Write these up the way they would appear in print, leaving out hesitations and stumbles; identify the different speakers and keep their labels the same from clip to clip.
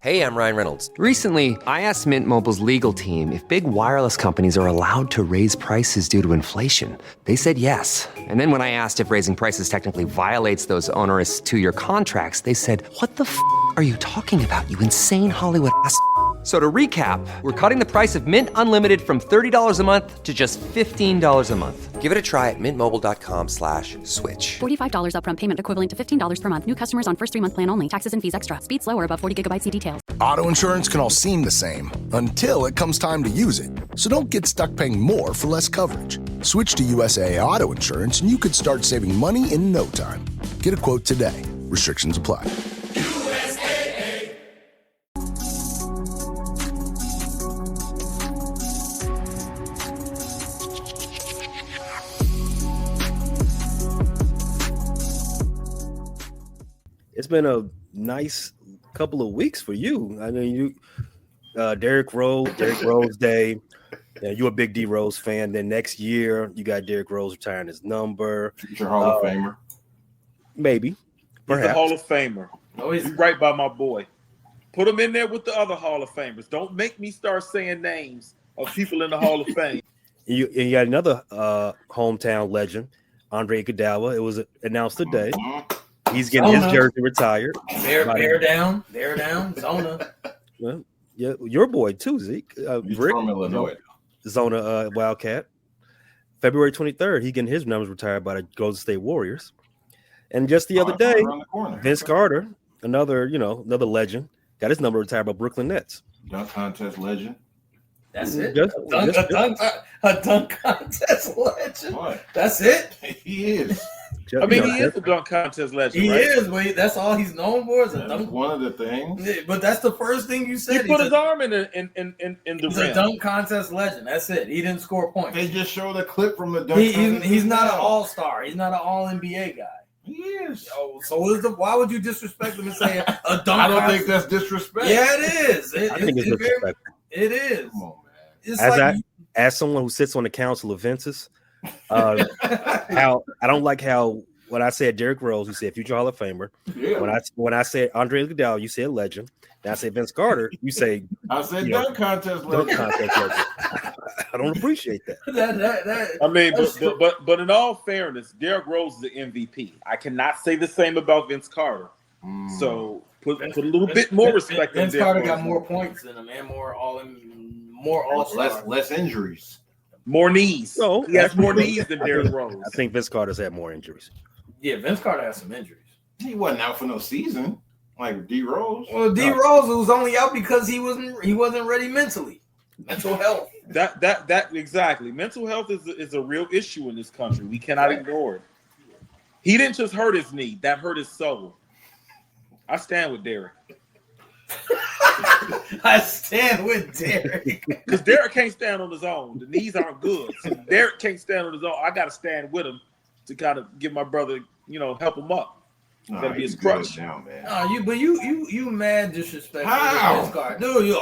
Speaker 1: Hey, I'm Ryan Reynolds.
Speaker 2: Recently, I asked Mint Mobile's legal team if big wireless companies are allowed to raise prices due to inflation. They said yes. And then when I asked if raising prices technically violates those onerous two-year contracts, they said, "What the f*** are you talking about, you insane Hollywood ass?" So to recap, we're cutting the price of Mint Unlimited from $30 a month to just $15 a month.
Speaker 1: Give it a try at mintmobile.com/switch.
Speaker 3: $45 upfront payment equivalent to $15 per month. New customers on first 3-month plan only. Taxes and fees extra. Speed slower above 40 gigabytes. See details.
Speaker 4: Auto insurance can all seem the same until it comes time to use it. So don't get stuck paying more for less coverage. Switch to USAA Auto Insurance and you could start saving money in no time. Get a quote today. Restrictions apply.
Speaker 5: It's been a nice couple of weeks for you. I mean, Derrick Rose Day. You're a big D Rose fan. Then next year, you got Derrick Rose retiring his number.
Speaker 6: Future Hall of Famer.
Speaker 5: Maybe. Perhaps.
Speaker 7: He's a Hall of Famer. Oh, he's right by my boy. Put him in there with the other Hall of Famers. Don't make me start saying names of people in the Hall of Fame.
Speaker 5: You got another hometown legend, Andre Iguodala. It was announced today. He's getting his jersey retired.
Speaker 8: Bear down, Zona.
Speaker 5: Well, yeah, your boy too, Zeke. Rick
Speaker 6: from Illinois.
Speaker 5: Zona Wildcat. February 23rd, he getting his numbers retired by the Golden State Warriors. And just the other day, Vince Carter, another legend, got his number retired by Brooklyn Nets.
Speaker 6: Dunk contest legend.
Speaker 8: That's it. A dunk contest legend. What? That's it.
Speaker 6: He is.
Speaker 7: I mean, he is a dunk contest legend.
Speaker 8: He
Speaker 7: right?
Speaker 8: is, but that's all he's known for is a dunk.
Speaker 6: One of the things.
Speaker 8: But that's the first thing you said.
Speaker 7: He put his arm in the
Speaker 8: He's
Speaker 7: rim.
Speaker 8: a dunk contest legend. That's it. He didn't score points.
Speaker 6: They just showed a clip from the dunk.
Speaker 8: He's not an all-star. He's not an all-NBA guy.
Speaker 6: He is.
Speaker 8: Oh, so why would you disrespect him and say a dunk?
Speaker 6: I don't think that's disrespect.
Speaker 8: Yeah, it is.
Speaker 5: I think it's disrespectful.
Speaker 8: It is.
Speaker 6: Come on, man.
Speaker 5: As someone who sits on the council of Vince's, I don't like how when I said Derrick Rose, you said future Hall of Famer.
Speaker 6: Yeah.
Speaker 5: When I said Andre Iguodala, you said legend. Now I say Vince Carter, you say
Speaker 6: I said dunk contest legend.
Speaker 5: I don't appreciate that.
Speaker 7: I mean, but in all fairness, Derrick Rose is the MVP. I cannot say the same about Vince Carter. So put a little bit more respect.
Speaker 8: Vince Carter got more points than him and more all-stars.
Speaker 6: Less injuries.
Speaker 7: More knees.
Speaker 5: No,
Speaker 7: he has more knees than Derrick Rose.
Speaker 5: I think Vince Carter's had more injuries.
Speaker 8: Yeah, Vince Carter has some injuries.
Speaker 6: He wasn't out for no season like D Rose.
Speaker 8: Well, D Rose was only out because he wasn't ready mentally. Mental health.
Speaker 7: That exactly. Mental health is a real issue in this country. We cannot ignore it. He didn't just hurt his knee; that hurt his soul. I stand with Derrick.
Speaker 8: I stand with Derrick.
Speaker 7: Because Derrick can't stand on his own. The knees aren't good. So Derrick can't stand on his own. I got to stand with him to kind of give my brother, help him up. Gotta be his crutch.
Speaker 6: Now, man.
Speaker 8: You mad disrespectful.
Speaker 6: How?
Speaker 8: Dude, you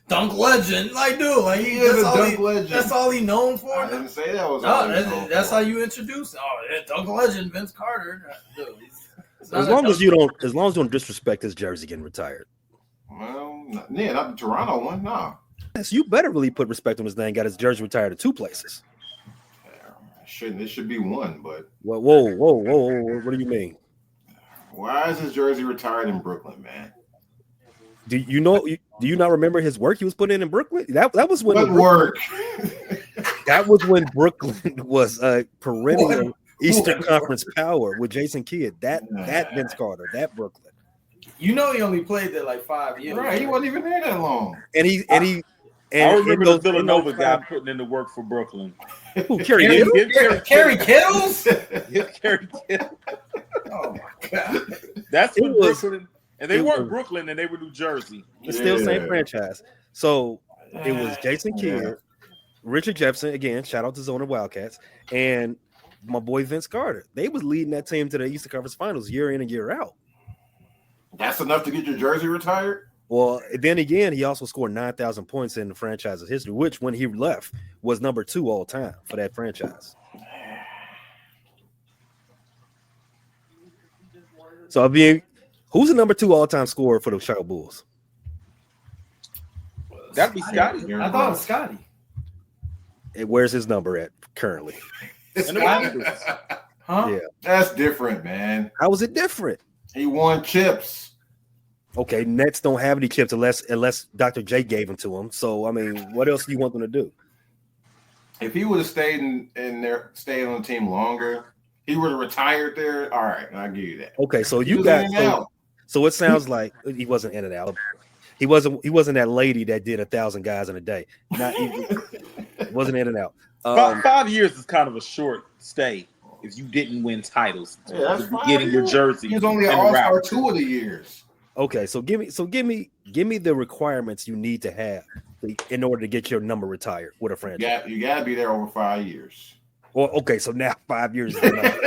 Speaker 8: dunk legend. Like, dude, like
Speaker 6: he is a dunk legend.
Speaker 8: That's all he known for.
Speaker 6: I didn't say that was
Speaker 8: that's how you introduce. Dunk legend, Vince Carter. Dude,
Speaker 5: as long as you don't disrespect his jersey getting retired.
Speaker 6: Well, not the Toronto one, no.
Speaker 5: Yes, you better really put respect on his name. Got his jersey retired at two places.
Speaker 6: It should be one, but
Speaker 5: whoa! What do you mean?
Speaker 6: Why is his jersey retired in Brooklyn, man?
Speaker 5: Do you not remember his work he was putting in Brooklyn? That was when
Speaker 6: what work?
Speaker 5: That was when Brooklyn was a perennial Eastern Conference power with Jason Kidd. That Vince Carter, that Brooklyn.
Speaker 8: He only played there like 5 years.
Speaker 6: Right, he wasn't even there that long.
Speaker 7: I remember the Villanova guy putting in the work for Brooklyn.
Speaker 5: Who, Kerry Kittles?
Speaker 8: Kerry Kittles?
Speaker 7: Yeah, Kerry Kittles.
Speaker 8: Oh my God.
Speaker 7: That's when Brooklyn, and they weren't Brooklyn, and they were New Jersey.
Speaker 5: It's still the same franchise. So it was Jason Kidd, Richard Jefferson, again, shout out to Zona Wildcats, and my boy Vince Carter. They was leading that team to the Eastern Conference Finals year in and year out.
Speaker 6: That's enough to get your jersey retired?
Speaker 5: Well, then again, he also scored 9,000 points in the franchise's history, which when he left was number 2 all time for that franchise. So, who's the number 2 all time scorer for the Chicago Bulls?
Speaker 7: That'd be Scotty.
Speaker 8: I thought it was Scotty.
Speaker 5: Where's his number at currently?
Speaker 7: And the Raptors.
Speaker 8: Huh?
Speaker 5: Yeah.
Speaker 6: That's different, man.
Speaker 5: How is it different?
Speaker 6: He won chips.
Speaker 5: Okay, Nets don't have any chips unless Dr. J gave them to him. So I mean, what else do you want them to do?
Speaker 6: If he would have stayed in there, stayed on the team longer, he would have retired there. All right, I'll give you that.
Speaker 5: Okay, so
Speaker 6: He
Speaker 5: you
Speaker 6: was
Speaker 5: got
Speaker 6: in and out.
Speaker 5: so it sounds like he wasn't in and out. He wasn't that lady that did 1,000 guys in a day. He wasn't in and out.
Speaker 7: 5 years is kind of a short stay if you didn't win titles.
Speaker 6: Yeah, that's
Speaker 7: If
Speaker 6: fine.
Speaker 7: you're getting your jersey.
Speaker 6: He was only an
Speaker 7: and the
Speaker 6: all-star
Speaker 7: Raptors.
Speaker 6: 2 of the years.
Speaker 5: Okay, so give me the requirements you need to have in order to get your number retired with a franchise.
Speaker 6: You got to be there over 5 years.
Speaker 5: Well, okay, so now 5 years is enough.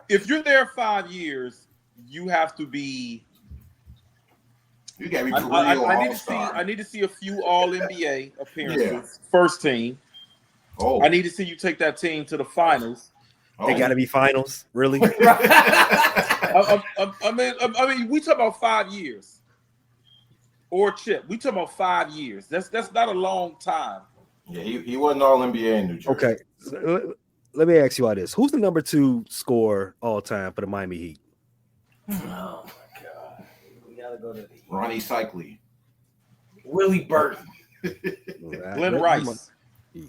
Speaker 7: If you're there 5 years, you have to be.
Speaker 6: You got to be for real
Speaker 7: I need to see a few All NBA appearances.
Speaker 6: Yeah.
Speaker 7: First team.
Speaker 6: Oh,
Speaker 7: I need to see you take that team to the finals.
Speaker 5: They got to be finals, really.
Speaker 7: I mean, we talk about 5 years or chip. We talk about 5 years. That's not a long time.
Speaker 6: Yeah, he wasn't all NBA in New Jersey.
Speaker 5: Okay, so let me ask you all this: who's the number 2 scorer all time for the Miami Heat?
Speaker 8: Oh my God. We gotta go to the
Speaker 6: Ronnie Cycli.
Speaker 8: Willie Burton.
Speaker 7: Glenn Rice,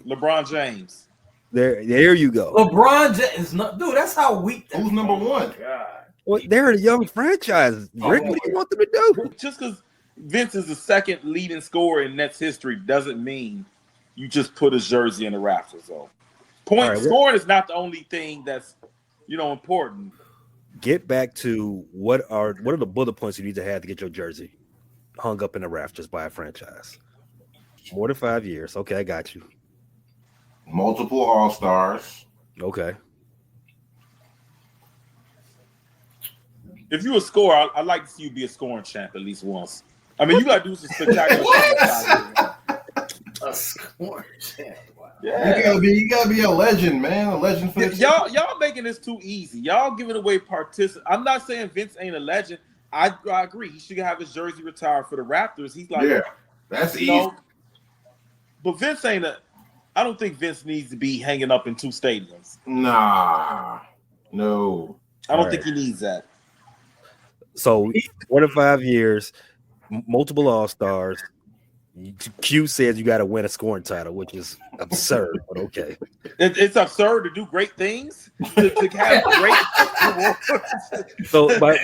Speaker 7: LeBron James.
Speaker 5: There you go.
Speaker 8: LeBron James. Dude, that's how weak.
Speaker 6: Who's number 1?
Speaker 8: God.
Speaker 5: Well, they're a young franchise. Rick, what do you want them to do?
Speaker 7: Just because Vince is the second leading scorer in Nets history doesn't mean you just put his jersey in the rafters. Though scoring is not the only thing that's important.
Speaker 5: Get back to what are the bullet points you need to have to get your jersey hung up in the rafters by a franchise? More than 5 years. Okay, I got you.
Speaker 6: Multiple All-Stars.
Speaker 5: Okay.
Speaker 7: If you're a scorer, I'd like to see you be a scoring champ at least once. I mean, you got to do some spectacular things.
Speaker 8: A scoring champ. Wow.
Speaker 7: Yeah.
Speaker 6: You gotta be a legend, man. A legend for this.
Speaker 7: Y'all making this too easy. Y'all giving away participants. I'm not saying Vince ain't a legend. I agree. He should have his jersey retired for the Raptors. He's like,
Speaker 6: Yeah, that's easy.
Speaker 7: But Vince ain't I don't think Vince needs to be hanging up in 2 stadiums.
Speaker 6: Nah, no.
Speaker 7: I don't think he needs that.
Speaker 5: So 4 to 5 years, multiple All-Stars. Q says you got to win a scoring title, which is absurd, but okay.
Speaker 7: It's absurd to do great things, to have great.
Speaker 5: So by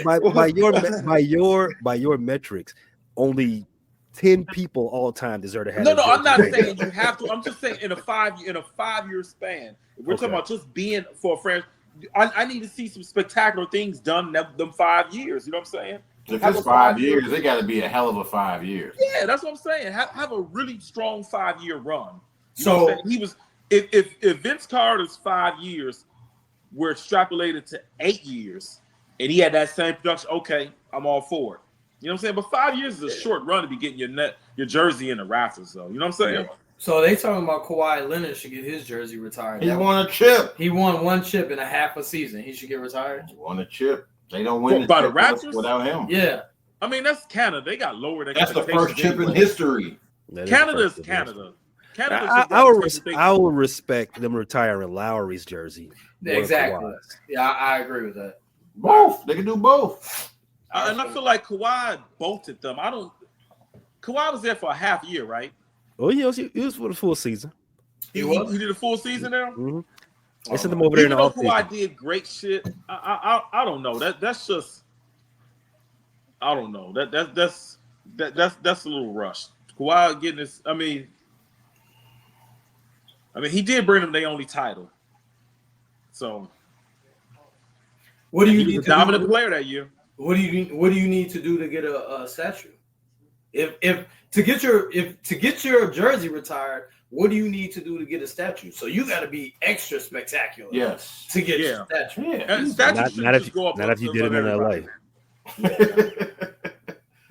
Speaker 5: your metrics, only 10 people all time deserve to have.
Speaker 7: No, I'm not saying you have to. I'm just saying in a 5-year span. If we're talking about just being for a friend, I need to see some spectacular things done them 5 years. You know what I'm saying?
Speaker 6: If it's 5 years, it got to be a hell of a 5 years.
Speaker 7: Yeah, that's what I'm saying. Have a really strong 5-year run. You
Speaker 8: So
Speaker 7: know what I'm saying? He was if Vince Carter's 5 years were extrapolated to 8 years, and he had that same production, okay, I'm all for it. You know what I'm saying? But 5 years is a short run to be getting your jersey in the rafters, though. You know what I'm saying?
Speaker 6: Yeah.
Speaker 8: So they talking about Kawhi Leonard should get his jersey retired.
Speaker 6: He won a chip.
Speaker 8: He won 1 chip in a half a season. He should get retired.
Speaker 6: He won a chip. They don't win
Speaker 7: By the
Speaker 6: chip
Speaker 7: Raptors?
Speaker 6: without him.
Speaker 8: Yeah.
Speaker 7: I mean, that's Canada. They got lowered
Speaker 6: That's the
Speaker 7: expectations.
Speaker 6: first chip in
Speaker 7: anyway.
Speaker 6: history.
Speaker 7: Canada's Canada.
Speaker 5: I will respect them retiring Lowry's jersey.
Speaker 8: Exactly. Yeah, I agree with that.
Speaker 6: Both. They can do both.
Speaker 7: And I feel like Kawhi bolted them. Kawhi was there for a half year, right?
Speaker 5: Oh, he was for the full season.
Speaker 7: He did a full season there.
Speaker 5: Mm-hmm. They sent them over there in
Speaker 7: Even
Speaker 5: the
Speaker 7: though
Speaker 5: offseason.
Speaker 7: Kawhi did great shit, I don't know. That's just I don't know. That's a little rushed. Kawhi getting this. I mean, he did bring them their only title. So
Speaker 8: What do you
Speaker 7: he
Speaker 8: need
Speaker 7: was
Speaker 8: to
Speaker 7: a dominant
Speaker 8: do?
Speaker 7: player that year.
Speaker 8: What do you need to do to get a statue? If to get your jersey retired, what do you need to do to get a statue? So you got to be extra spectacular.
Speaker 6: Yes.
Speaker 8: To get your statue.
Speaker 6: Yeah.
Speaker 7: And statues
Speaker 5: Not
Speaker 7: just go up.
Speaker 5: if you did it in LA.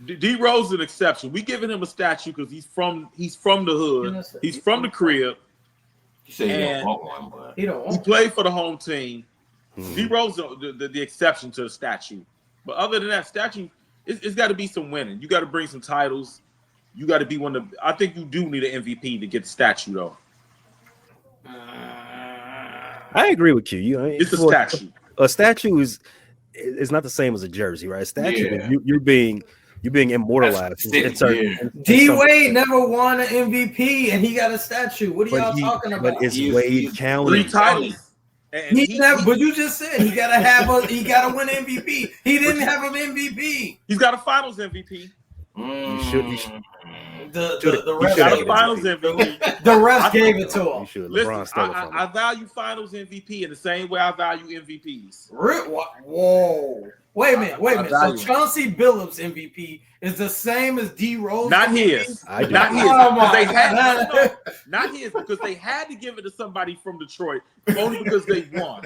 Speaker 7: D Rose is an exception. We giving him a statue because he's from the hood. He's from the crib.
Speaker 6: You say you
Speaker 7: And
Speaker 6: don't want one, but
Speaker 8: He don't
Speaker 7: He
Speaker 8: want.
Speaker 7: played for the home team. D Rose the exception to the statue. But other than that, statue, it's got to be some winning. You got to bring some titles. you got to be one of the. I think you do need an MVP to get the statue though.
Speaker 5: I agree with you.
Speaker 7: It's a statue.
Speaker 5: A statue is not the same as a jersey, right? A statue, you're being immortalized.
Speaker 8: D Wade never won an MVP, and he got a statue. What are y'all talking about?
Speaker 5: But it's Wade County
Speaker 7: 3 titles.
Speaker 8: But you just said he gotta win MVP. He didn't have an MVP.
Speaker 7: He's got a Finals MVP.
Speaker 5: You should.
Speaker 8: The
Speaker 7: refs got a Finals MVP.
Speaker 8: The refs gave it to him.
Speaker 5: You should.
Speaker 7: Listen,
Speaker 5: LeBron stole it from him.
Speaker 7: I value Finals MVP in the same way I value MVPs.
Speaker 8: Whoa! Wait a minute. So Chauncey Billups MVP is the same as D Rose.
Speaker 7: Not his. Not his. Not his because they had to give it to somebody from Detroit only because they won.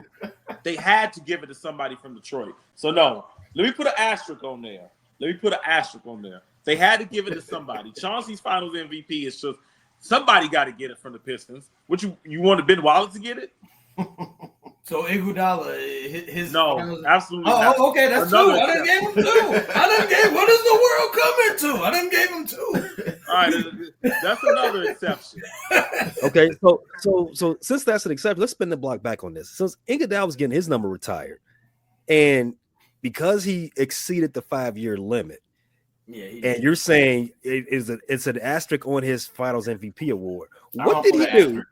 Speaker 7: They had to give it to somebody from Detroit. So no, let me put an asterisk on there. They had to give it to somebody. Chauncey's Finals MVP is just somebody got to get it from the Pistons. What you want Ben Wallace to get it?
Speaker 8: So Iguodala, his
Speaker 7: no,
Speaker 8: finals...
Speaker 7: absolutely not.
Speaker 8: Oh, okay, that's
Speaker 7: Another
Speaker 8: two. I didn't give him two. What is the world coming to? I didn't give him two.
Speaker 7: All right, that's another exception.
Speaker 5: Okay, so since that's an exception, let's spin the block back on this. Since Iguodala was getting his number retired, and because he exceeded the 5-year limit, and you're saying it's an asterisk on his Finals MVP award. What did he do?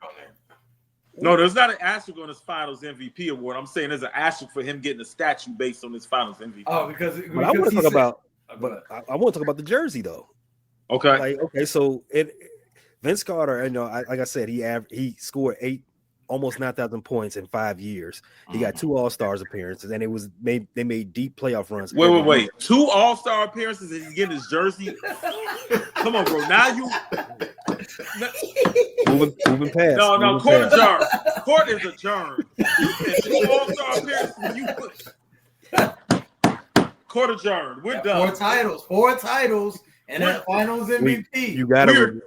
Speaker 7: No, there's not an asterisk on his Finals MVP award. I'm saying there's an asterisk for him getting a statue based on his Finals MVP.
Speaker 8: Oh, because
Speaker 5: I want to talk about, I want to talk about the jersey though.
Speaker 7: Okay.
Speaker 5: So Vince Carter, like I said, he scored almost 9,000 points in 5 years. He got 2 All-Stars appearances, and they made deep playoff runs.
Speaker 7: Wait. 2 All-Star appearances and he's getting his jersey. Come on, bro. Now you
Speaker 5: moving past.
Speaker 7: No, court adjourned. Court is adjourned. You said 2 All-Star appearances. Court adjourned. We're done.
Speaker 8: 4 titles. And then Finals MVP.
Speaker 5: You gotta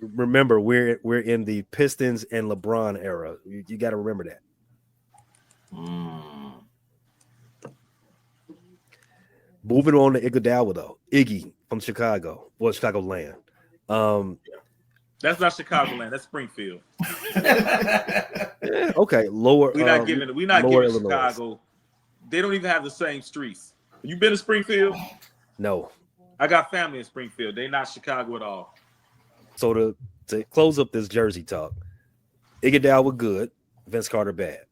Speaker 5: remember we're in the Pistons and LeBron era. You gotta remember that. Moving on to Iguodala though. Iggy from Chicago. Well, Chicago land.
Speaker 7: That's not Chicagoland. That's Springfield.
Speaker 5: Okay, lower.
Speaker 7: We're not giving Chicago. They don't even have the same streets. You been to Springfield?
Speaker 5: No.
Speaker 7: I got family in Springfield. They not Chicago at all.
Speaker 5: So to close up this jersey talk, Iguodala good, Vince Carter bad.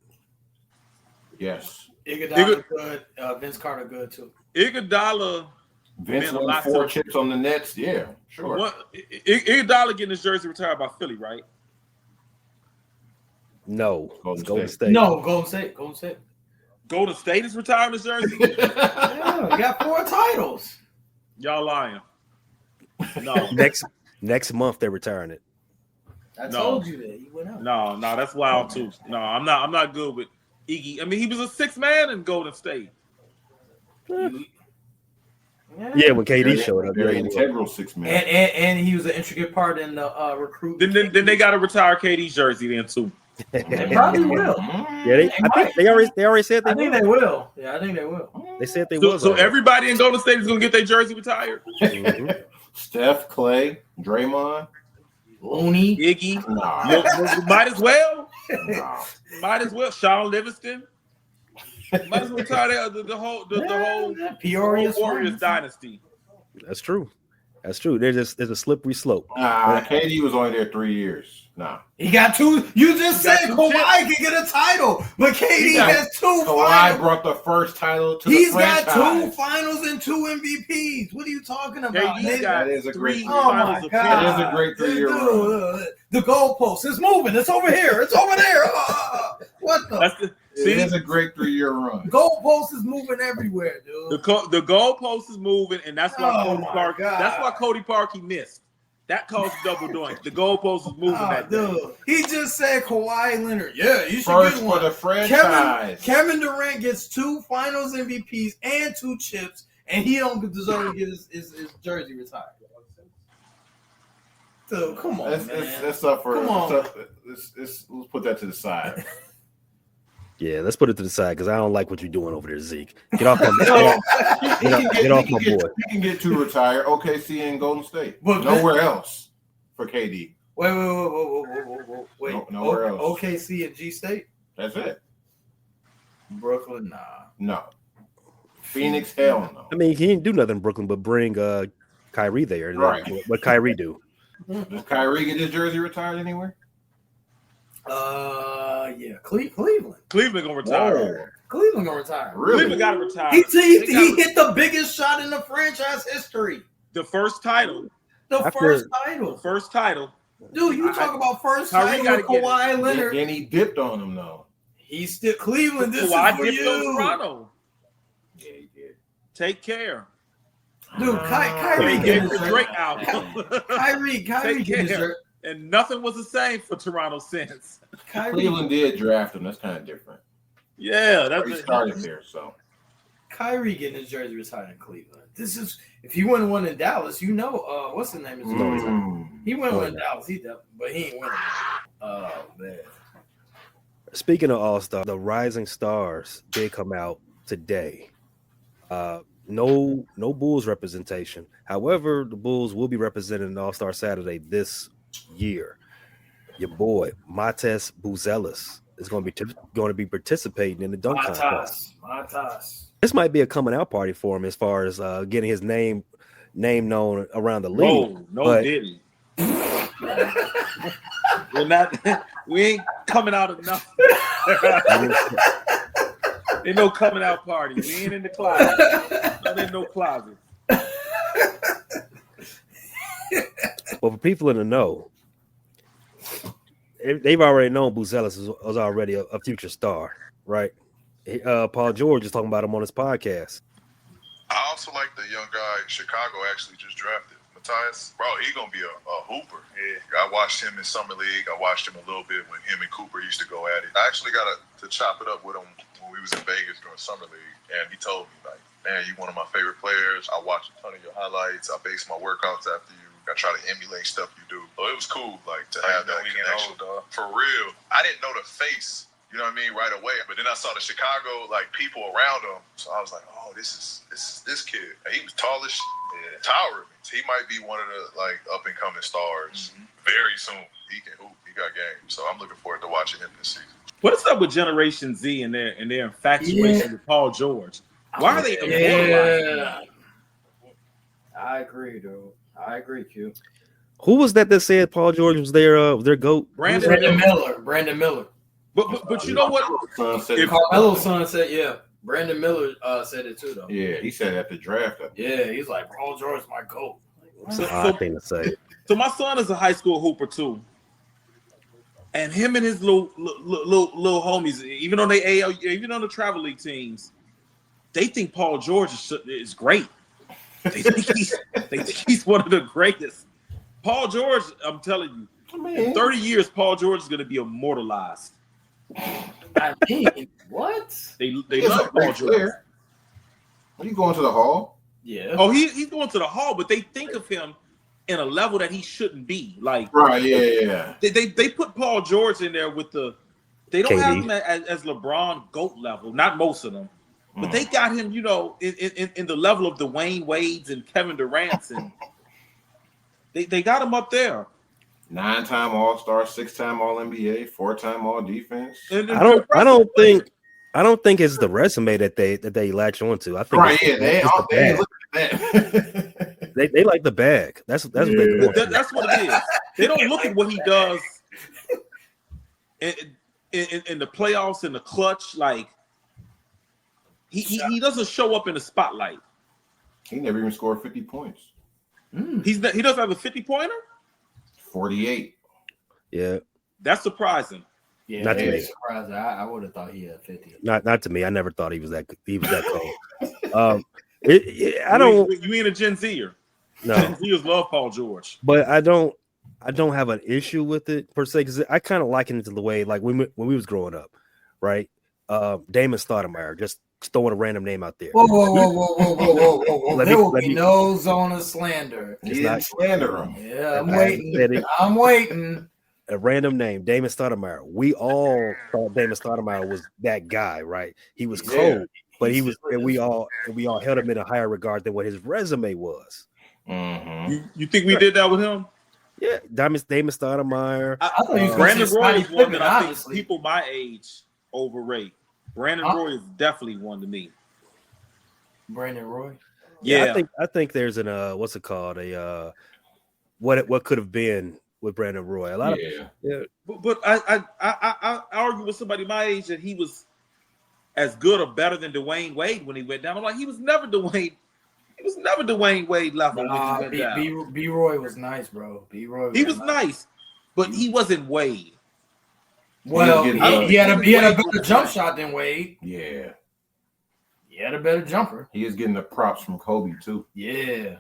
Speaker 6: Yes.
Speaker 8: Iguodala good, Vince Carter good too.
Speaker 7: Iguodala.
Speaker 6: Vince won 4 chips on the Nets. Yeah, sure.
Speaker 7: Iguodala getting his jersey retired by Philly, right?
Speaker 5: No, Golden State.
Speaker 8: No, Golden State.
Speaker 7: Golden State is retiring his jersey.
Speaker 8: Yeah, he got 4 titles.
Speaker 7: Y'all lying. No.
Speaker 5: Next month they're retiring it.
Speaker 8: I told you that. You went out.
Speaker 7: No, that's wild too. No, I'm not good with Iggy. I mean, he was a 6th man in Golden State.
Speaker 5: Yeah, when KD showed up,
Speaker 6: very integral 6th man,
Speaker 8: and he was an intricate part in the recruit.
Speaker 7: Then they got to retire KD's jersey then too.
Speaker 8: They probably will.
Speaker 5: Yeah, I think they already said they.
Speaker 8: I think they will. Yeah, I think they will.
Speaker 5: They said they will.
Speaker 7: So everybody in Golden State is going to get their jersey retired.
Speaker 6: Steph, Clay, Draymond,
Speaker 8: Looney,
Speaker 7: Iggy. Might as well. Might as well. Sean Livingston. Might as well retire the whole Warriors dynasty.
Speaker 5: That's true. There's a slippery slope.
Speaker 6: KD was only there 3 years.
Speaker 8: He got 2. You just said Kawhi can get a title, but KD has 2
Speaker 6: Kawhi
Speaker 8: finals.
Speaker 6: brought the first title to the franchise.
Speaker 8: He's got 2 finals and 2 MVPs. What are you talking about?
Speaker 6: That is a great 3
Speaker 8: God.
Speaker 6: That is a great 3-year run.
Speaker 8: The goalpost is moving. It's over here. It's over there. What the?
Speaker 6: It is a great 3-year run.
Speaker 8: Goalpost is moving everywhere, dude.
Speaker 7: The goalpost is moving, and that's why Cody Parkey missed. That caused double doink. The goalpost is moving that day.
Speaker 8: He just said Kawhi Leonard. Yeah, you should
Speaker 6: first
Speaker 8: get one.
Speaker 6: For the franchise.
Speaker 8: Kevin Durant gets 2 Finals MVPs and 2 chips, and he don't deserve to get his jersey retired. So come on, man.
Speaker 6: That's up for.
Speaker 8: Come on.
Speaker 6: Let's put that to the side.
Speaker 5: Yeah, let's put it to the side because I don't like what you're doing over there, Zeke. Get off my get off my boy.
Speaker 6: He can get two retired. OKC and Golden State. Nowhere else for KD.
Speaker 8: Wait.
Speaker 6: Nowhere else.
Speaker 8: OKC and G State.
Speaker 6: That's it.
Speaker 8: Brooklyn, nah.
Speaker 6: No. Phoenix, hell no.
Speaker 5: I mean, he didn't do nothing in Brooklyn but bring Kyrie there.
Speaker 6: Right.
Speaker 5: What Kyrie do?
Speaker 6: Does Kyrie get his jersey retired anywhere?
Speaker 8: Yeah, Cleveland.
Speaker 7: Cleveland gonna retire.
Speaker 8: Cleveland gonna retire.
Speaker 6: Really?
Speaker 7: Cleveland got to retire.
Speaker 8: He hit the biggest shot in the franchise history.
Speaker 7: The first title.
Speaker 8: First title. Dude, you talk about first
Speaker 7: Kyrie
Speaker 8: title with Kawhi Leonard.
Speaker 6: Then he dipped on him, though.
Speaker 8: He's still Cleveland. This
Speaker 7: Kawhi
Speaker 8: is for
Speaker 7: dipped on
Speaker 8: you.
Speaker 7: Toronto.
Speaker 8: Yeah, he did.
Speaker 7: Take care.
Speaker 8: Dude, Kyrie
Speaker 7: Gave
Speaker 8: get
Speaker 7: the
Speaker 8: his
Speaker 7: Drake album.
Speaker 8: Kyrie
Speaker 7: Take
Speaker 8: get his
Speaker 7: care. And nothing was the same for Toronto since.
Speaker 6: Cleveland did draft him. That's kind of different.
Speaker 7: Yeah, that's
Speaker 6: he started there. So
Speaker 8: Kyrie getting his jersey retired in Cleveland. This is if he wouldn't won in Dallas, what's the name of his jersey? He wouldn't win in Dallas. But he ain't winning. Oh man.
Speaker 5: Speaking of All-Star, the Rising Stars did come out today. No Bulls representation. However, the Bulls will be represented in All-Star Saturday this year. Your boy Matas Buzelis is going to be participating in the dunk contest.
Speaker 8: Matas.
Speaker 5: This might be a coming out party for him as far as getting his name known around the league.
Speaker 7: No, didn't. We ain't coming out enough. Ain't no coming out party. We ain't in the closet. There's no closet.
Speaker 5: Well, for people in the know, they've already known Buzelis was already a future star, right? Paul George is talking about him on his podcast.
Speaker 9: I also like the young guy Chicago actually just drafted. Matthias, bro, he gonna be a hooper. Yeah, I watched him in summer league. I watched him a little bit when him and Cooper used to go at it. I actually got to chop it up with him when we was in Vegas during summer league, and he told me like, "Man, you one of my favorite players. I watch a ton of your highlights. I base my workouts after you. I try to emulate stuff you do." So it was cool, like to have that connection. For real, I didn't know the face. You know what I mean, right away. But then I saw the Chicago like people around him, so I was like, "Oh, this is this kid. He was tall as shit, towering. He might be one of the like up and coming stars very soon. He can hoop. He got game. So I'm looking forward to watching him this season."
Speaker 7: What is up with Generation Z and their infatuation with Paul George? Why are they immortalizing?
Speaker 8: I agree, dude. I agree, Q.
Speaker 5: Who was that said Paul George was their GOAT?
Speaker 8: Brandon Miller.
Speaker 7: But you know what?
Speaker 8: If Carmelo's son said, yeah. Brandon Miller said it too, though.
Speaker 6: Yeah, he said at the draft.
Speaker 8: Yeah, he's like, Paul George is my GOAT.
Speaker 5: It's an odd thing to say.
Speaker 7: So my son is a high school hooper too, and him and his little homies, even on the travel league teams, they think Paul George is great. They think he's one of the greatest. Paul George, I'm telling you, in 30 years, Paul George is going to be immortalized.
Speaker 8: I mean, what?
Speaker 7: They love Paul George.
Speaker 6: Are you going to the Hall?
Speaker 8: Yeah.
Speaker 7: Oh, he's going to the Hall, but they think of him in a level that he shouldn't be. Like,
Speaker 6: right? Yeah.
Speaker 7: They put Paul George in there with the. They don't
Speaker 5: KD.
Speaker 7: have him as LeBron GOAT level. Not most of them, but they got him. You know, in the level of the Dwayne Wades and Kevin Durant's, and they got him up there.
Speaker 6: 9-time All-Star, 6-time All-NBA, 4-time All-Defense.
Speaker 5: I don't think it's the resume that they latch onto. I think
Speaker 6: they look at that.
Speaker 5: they like the bag. That's what
Speaker 7: That's what it is. They don't look at what he does in the playoffs, in the clutch. Like he doesn't show up in the spotlight.
Speaker 6: He never even scored 50 points.
Speaker 7: He doesn't have a 50-pointer.
Speaker 6: 48.
Speaker 5: Yeah,
Speaker 7: that's surprising.
Speaker 8: Yeah,
Speaker 5: not to me.
Speaker 8: Surprising. I would have thought he had 50.
Speaker 5: Not to me. I never thought he was that cold. I don't.
Speaker 7: You ain't a Gen Zer.
Speaker 5: No,
Speaker 7: Gen Zers love Paul George,
Speaker 5: but I don't have an issue with it per se because I kind of liken it to the way like when we was growing up, right? Damon Stoudemire just throwing a random name out there.
Speaker 8: Whoa. There will be no zone of slander.
Speaker 6: He didn't slander him.
Speaker 8: Yeah, I'm waiting.
Speaker 5: a random name, Damon Stoudemire. We all thought Damon Stoudemire was that guy, right? He was cold, but he was, and we all held him in a higher regard than what his resume was.
Speaker 6: Mm-hmm.
Speaker 7: You think we did that with him?
Speaker 5: Yeah, Damon Stoudemire.
Speaker 8: I thought he was
Speaker 7: Brandon Roy is one that I think
Speaker 8: obviously.
Speaker 7: people my age overrate. Brandon Roy is definitely one to me.
Speaker 8: Brandon Roy.
Speaker 5: Yeah, I think there's an what's it called, a what could have been with Brandon Roy. A lot of
Speaker 7: but I argue with somebody my age that he was as good or better than Dwayne Wade when he went down. I'm like, he was never Dwayne Wade level when he went down.
Speaker 8: B Roy was nice, bro. B Roy.
Speaker 7: He was nice, but he wasn't Wade.
Speaker 8: Well, he had a better jump shot than Wade.
Speaker 6: Yeah.
Speaker 8: He had a better jumper.
Speaker 6: He is getting the props from Kobe too.
Speaker 8: Yeah.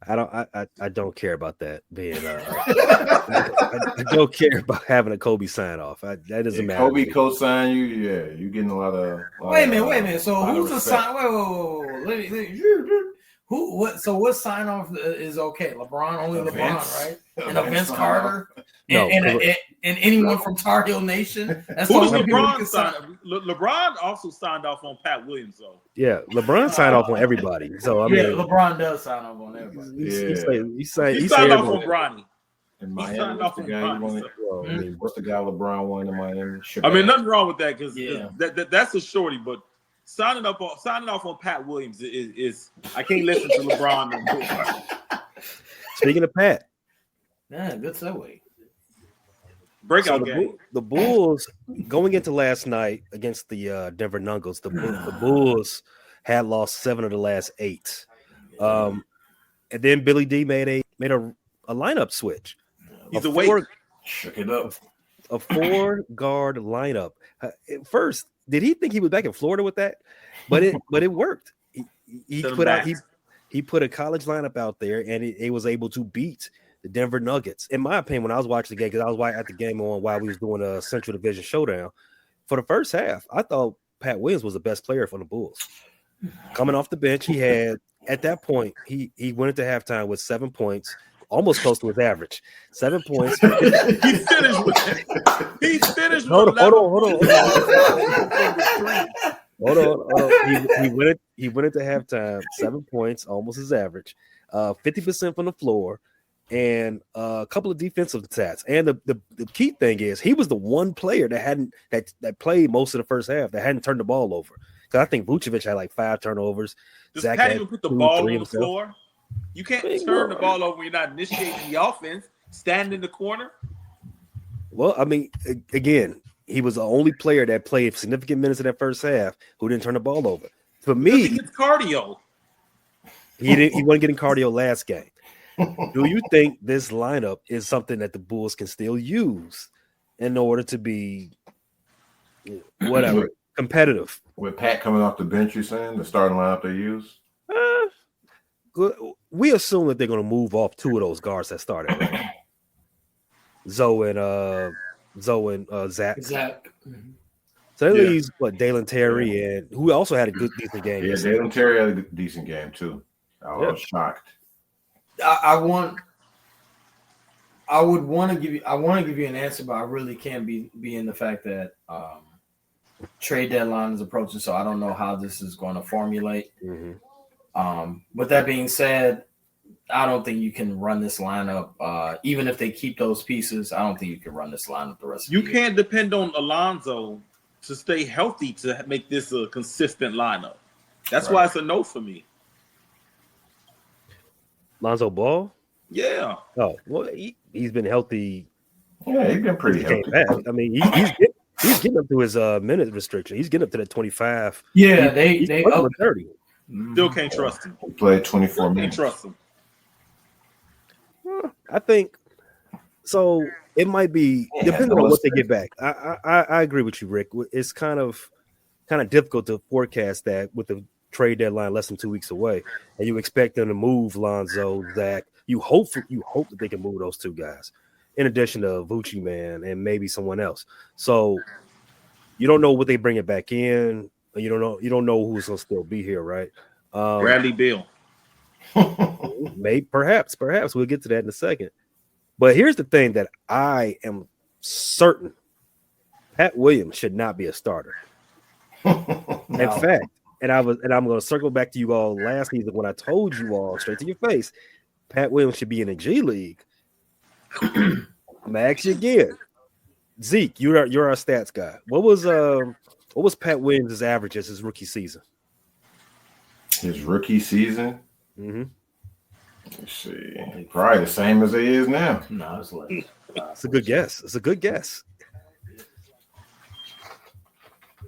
Speaker 5: I don't care about that being. I don't care about having a Kobe sign off. That doesn't matter.
Speaker 6: Kobe co-sign you. Yeah, you getting a lot of.
Speaker 8: Wait a minute. So who's the sign? Wait. Let me. Who? What? So what sign off is okay? LeBron, only LeBron, right? And Vince Carter, and anyone from Tar Heel Nation. That's
Speaker 7: who does LeBron sign? LeBron also signed off on Pat Williams, though.
Speaker 5: Yeah, LeBron signed off on everybody. So I mean,
Speaker 8: LeBron does sign off on everybody.
Speaker 5: He
Speaker 7: signed off on Bronny.
Speaker 6: In Miami, what's the guy LeBron won in Miami?
Speaker 7: I mean, nothing wrong with that because that's a shorty, but signing off on Pat Williams is I can't listen to LeBron no more.
Speaker 5: Speaking of Pat,
Speaker 8: good segue.
Speaker 7: Breakout game.
Speaker 5: The Bulls going into last night against the Denver Nuggets. The Bulls had lost 7 of the last 8, and then Billy D made a lineup switch.
Speaker 7: He's awake.
Speaker 8: Shook it up.
Speaker 5: A 4-guard lineup. At first, did he think he was back in Florida with that? But it worked. He put a college lineup out there, and it was able to beat the Denver Nuggets. In my opinion, when I was watching the game, because I was at the game while we was doing a Central Division showdown, for the first half, I thought Pat Williams was the best player for the Bulls. Coming off the bench, he had at that point he went into halftime with 7 points, almost close to his average. 7 points.
Speaker 7: He finished with it. He finished
Speaker 5: Hold
Speaker 7: with
Speaker 5: on. He went into halftime, 7 points, almost his average, 50% from the floor, and a couple of defensive stats. And the key thing is he was the one player that played most of the first half that hadn't turned the ball over. Because I think Vucevic had like 5 turnovers.
Speaker 7: Does
Speaker 5: Zach
Speaker 7: Pat
Speaker 5: had
Speaker 7: even put the
Speaker 5: 2,
Speaker 7: ball
Speaker 5: 3
Speaker 7: on the floor? You can't turn the ball over when you're not initiating the offense. Stand in the corner.
Speaker 5: Well, I mean, again, he was the only player that played significant minutes in that first half who didn't turn the ball over. For me,
Speaker 7: it's cardio.
Speaker 5: He wasn't getting cardio last game. Do you think this lineup is something that the Bulls can still use in order to be competitive?
Speaker 6: With Pat coming off the bench, you're saying the starting lineup they use?
Speaker 5: We assume that they're going to move off 2 of those guards that started. Right? Zoe and Zach.
Speaker 8: Mm-hmm.
Speaker 5: So that leaves Dalen Terry and who also had a decent game.
Speaker 6: Yeah, Dalen Terry had a decent game too. I was shocked.
Speaker 8: I want to give you an answer, but I really can't be in the fact that trade deadline is approaching, so I don't know how this is going to formulate.
Speaker 5: Mm-hmm.
Speaker 8: With that being said, I don't think you can run this lineup. Even if they keep those pieces, I don't think you can run this lineup the rest of the year.
Speaker 7: You can't depend on Alonzo to stay healthy to make this a consistent lineup. That's why it's a no for me.
Speaker 5: Lonzo Ball?
Speaker 7: Yeah.
Speaker 5: Oh, well, he's been healthy.
Speaker 6: Yeah, he's been pretty healthy.
Speaker 5: I mean, he's getting up to his minute restriction. He's getting up to that 25.
Speaker 8: Yeah, they up
Speaker 5: 30.
Speaker 7: Still can't trust him.
Speaker 6: He played 24 minutes.
Speaker 7: Can't trust him.
Speaker 5: I think so. It might be depending on what they get back. I agree with you, Rick. It's kind of difficult to forecast that with the trade deadline less than 2 weeks away, and you expect them to move Lonzo, Zach. You hope that they can move those 2 guys, in addition to Vucci, man, and maybe someone else. So you don't know what they bring it back in. You don't know who's gonna still be here, right?
Speaker 7: Bradley Beal.
Speaker 5: Maybe, perhaps we'll get to that in a second. But here's the thing that I am certain: Pat Williams should not be a starter.
Speaker 8: No.
Speaker 5: In fact, I'm going to circle back to you all last season when I told you all straight to your face, Pat Williams should be in the G League. I'm gonna ask you again, Zeke. You're our stats guy. What was Pat Williams' average as his rookie season?
Speaker 6: His rookie season.
Speaker 5: Mm-hmm.
Speaker 6: Let's see, probably the same as it is now.
Speaker 8: No, it's less.
Speaker 5: It's a good guess. It's a good guess.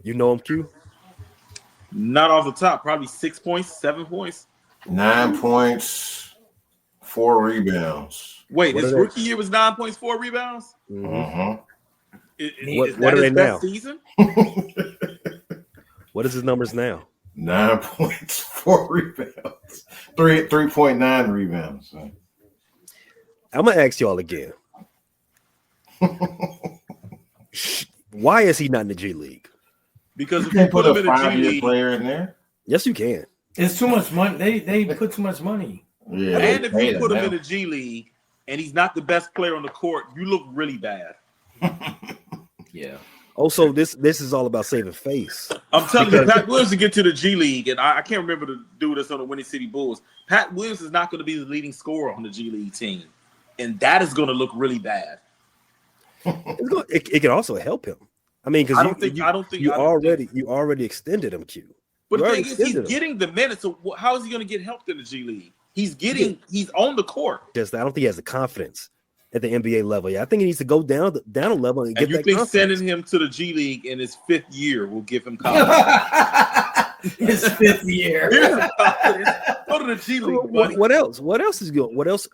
Speaker 5: You know him, Q?
Speaker 7: Not off the top. Probably 6 points, 7 points.
Speaker 6: 9 points, 4 rebounds.
Speaker 7: Wait, his rookie year was 9 points, 4 rebounds?
Speaker 6: Mm-hmm.
Speaker 5: What are they now?
Speaker 7: Season?
Speaker 5: What is his numbers now?
Speaker 6: 9 points, 4 rebounds, 3.9 rebounds.
Speaker 5: I'm gonna ask y'all again. Why is he not in the G League?
Speaker 7: Because
Speaker 6: you can't put a 5-year player in there.
Speaker 5: Yes, you can.
Speaker 8: It's too much money. They put too much money.
Speaker 6: Yeah,
Speaker 7: and if you put him in the G League and he's not the best player on the court, you look really bad.
Speaker 8: Yeah.
Speaker 5: Also, this is all about saving face.
Speaker 7: I'm telling you, Pat Williams to get to the G League, and I can't remember the dude that's on the Winning City Bulls. Pat Williams is not going to be the leading scorer on the G League team, and that is going to look really bad.
Speaker 5: It can also help him. I mean, because you already extended him, Q.
Speaker 7: But the thing is, he's getting the minutes. So how is he going to get helped in the G League? He's on the court.
Speaker 5: I don't think he has the confidence at the NBA level. Yeah, I think he needs to go down a level and get that confidence.
Speaker 7: Sending him to the G League in his 5th year will give him confidence?
Speaker 8: His 5th year.
Speaker 7: Go to the G League, buddy.
Speaker 5: What else? What else is going? What else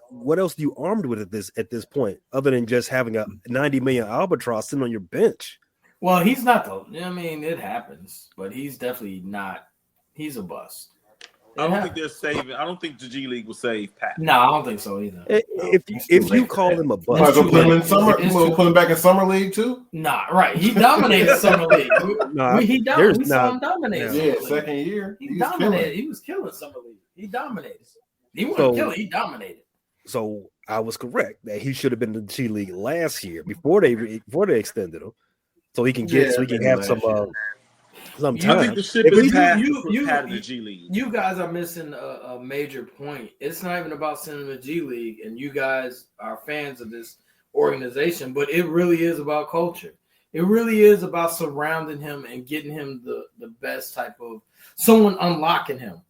Speaker 5: do you armed with at this point, other than just having a 90 million albatross sitting on your bench?
Speaker 8: Well, he's not I mean, it happens, but he's definitely not. He's a bust.
Speaker 7: I don't think they're saving. I don't think the G League will save Pat.
Speaker 8: No, I don't think so either.
Speaker 5: If you call him a bust,
Speaker 6: put him in summer. Put him back in summer league too.
Speaker 8: Nah, right. He dominated summer league. We saw him dominate.
Speaker 6: Yeah, second year.
Speaker 8: He dominated. He was killing summer league. He dominated. He wasn't killing. He dominated.
Speaker 5: So I was correct that he should have been in the G League last year before they extended him, so he can have some time.
Speaker 7: I think the ship is Pat in the G League.
Speaker 8: You guys are missing a major point. It's not even about sending the G League, and you guys are fans of this organization, but it really is about culture. It really is about surrounding him and getting him the best type of someone unlocking him.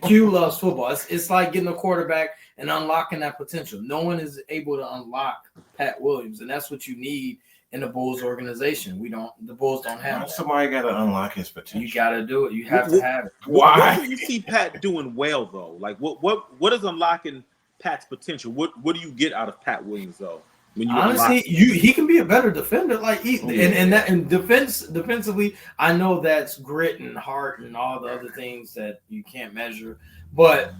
Speaker 8: Q loves football. It's like getting a quarterback and unlocking that potential. No one is able to unlock Pat Williams, and that's what you need in the Bulls organization. The Bulls don't have that.
Speaker 6: Somebody got to unlock his potential.
Speaker 8: You got to do it. You have to have it.
Speaker 7: Why? What do you see Pat doing well though? Like what is unlocking Pat's potential? What do you get out of Pat Williams though? When you
Speaker 8: honestly, he can be a better defender. Defensively, I know that's grit and heart and all the other things that you can't measure. But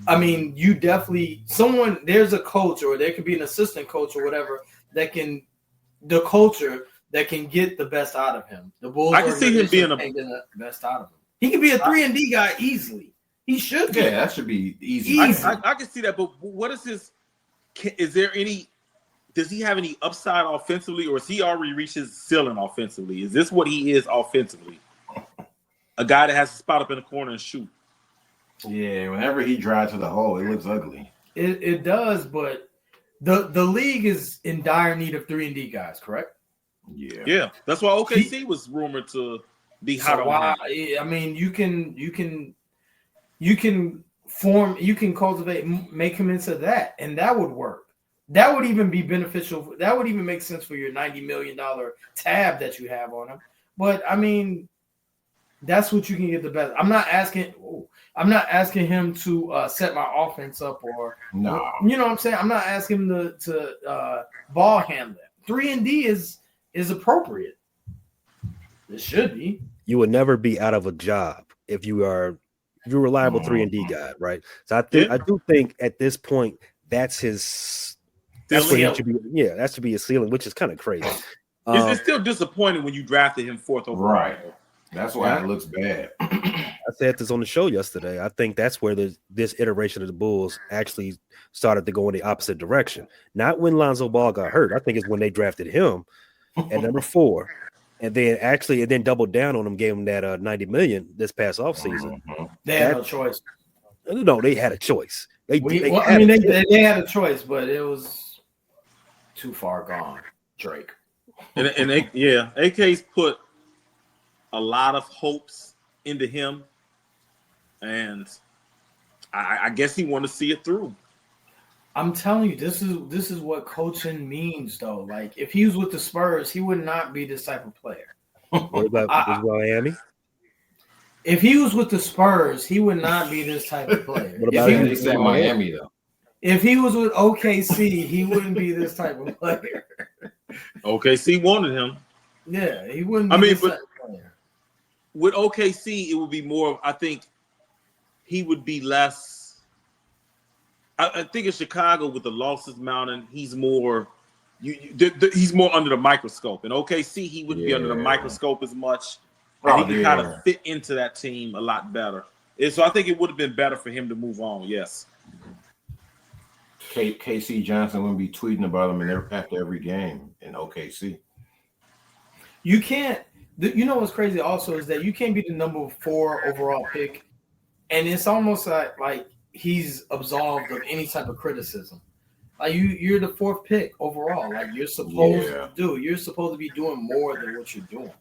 Speaker 8: I mean, you definitely there's a coach or there could be an assistant coach or whatever that can get the best out of him. The Bulls,
Speaker 7: I can see him being
Speaker 8: the best out of him. He can be a 3-and-D guy easily. He should be.
Speaker 6: Yeah, that should be easy.
Speaker 7: I can see that, but what is his? Is there any? Does he have any upside offensively, or has he already reached his ceiling offensively? Is this what he is offensively? A guy that has to spot up in the corner and shoot.
Speaker 6: Yeah, whenever he drives to the hole, it looks ugly.
Speaker 8: It does, but the league is in dire need of 3-and-D guys, correct?
Speaker 7: Yeah. That's why OKC was rumored to be hot on him.
Speaker 8: I mean, you can cultivate, make him into that, and that would work. That would even be beneficial. That would even make sense for your $90 million tab that you have on him. But I mean, that's what you can get the best. I'm not asking him to set my offense up or no. You know what I'm saying? I'm not asking him to ball handle it. 3-and-D is appropriate. It should be.
Speaker 5: You would never be out of a job if you're reliable 3-and-D guy, right? So I do think at this point that's his. That's what he should be. Yeah, that should be his ceiling, which is kind of crazy.
Speaker 7: It's still disappointing when you drafted him 4th overall.
Speaker 6: Right. That's why it looks bad.
Speaker 5: I said this on the show yesterday. I think that's where this iteration of the Bulls actually started to go in the opposite direction. Not when Lonzo Ball got hurt. I think it's when they drafted him at number 4. And then doubled down on him, gave him that $90 million this past offseason.
Speaker 8: They had no choice.
Speaker 5: No, they had a choice. They
Speaker 8: had a choice, but it was too far gone. Drake.
Speaker 7: And AK's put a lot of hopes into him, and I guess he wanted to see it through.
Speaker 8: I'm telling you, this is what coaching means, though. Like, if he was with the Spurs, he would not be this type of player.
Speaker 5: What about Miami?
Speaker 8: If he was with the Spurs, he would not be this type of player.
Speaker 6: What about Miami, though?
Speaker 8: If he was with OKC, he wouldn't be this type of player.
Speaker 7: OKC wanted him.
Speaker 8: Yeah, he wouldn't be this type of player.
Speaker 7: With OKC, it would be more. I think he would be less. I think in Chicago with the losses mounting, he's more. He's more under the microscope. In OKC, he wouldn't be under the microscope as much. And he can kind of fit into that team a lot better. And so I think it would have been better for him to move on. Yes.
Speaker 6: KC Johnson wouldn't be tweeting about him after every game in OKC.
Speaker 8: You can't. You know what's crazy also is that you can't be the number 4 overall pick, and it's almost like he's absolved of any type of criticism. Like you're the 4th pick overall. Like you're supposed to do. You're supposed to be doing more than what you're doing.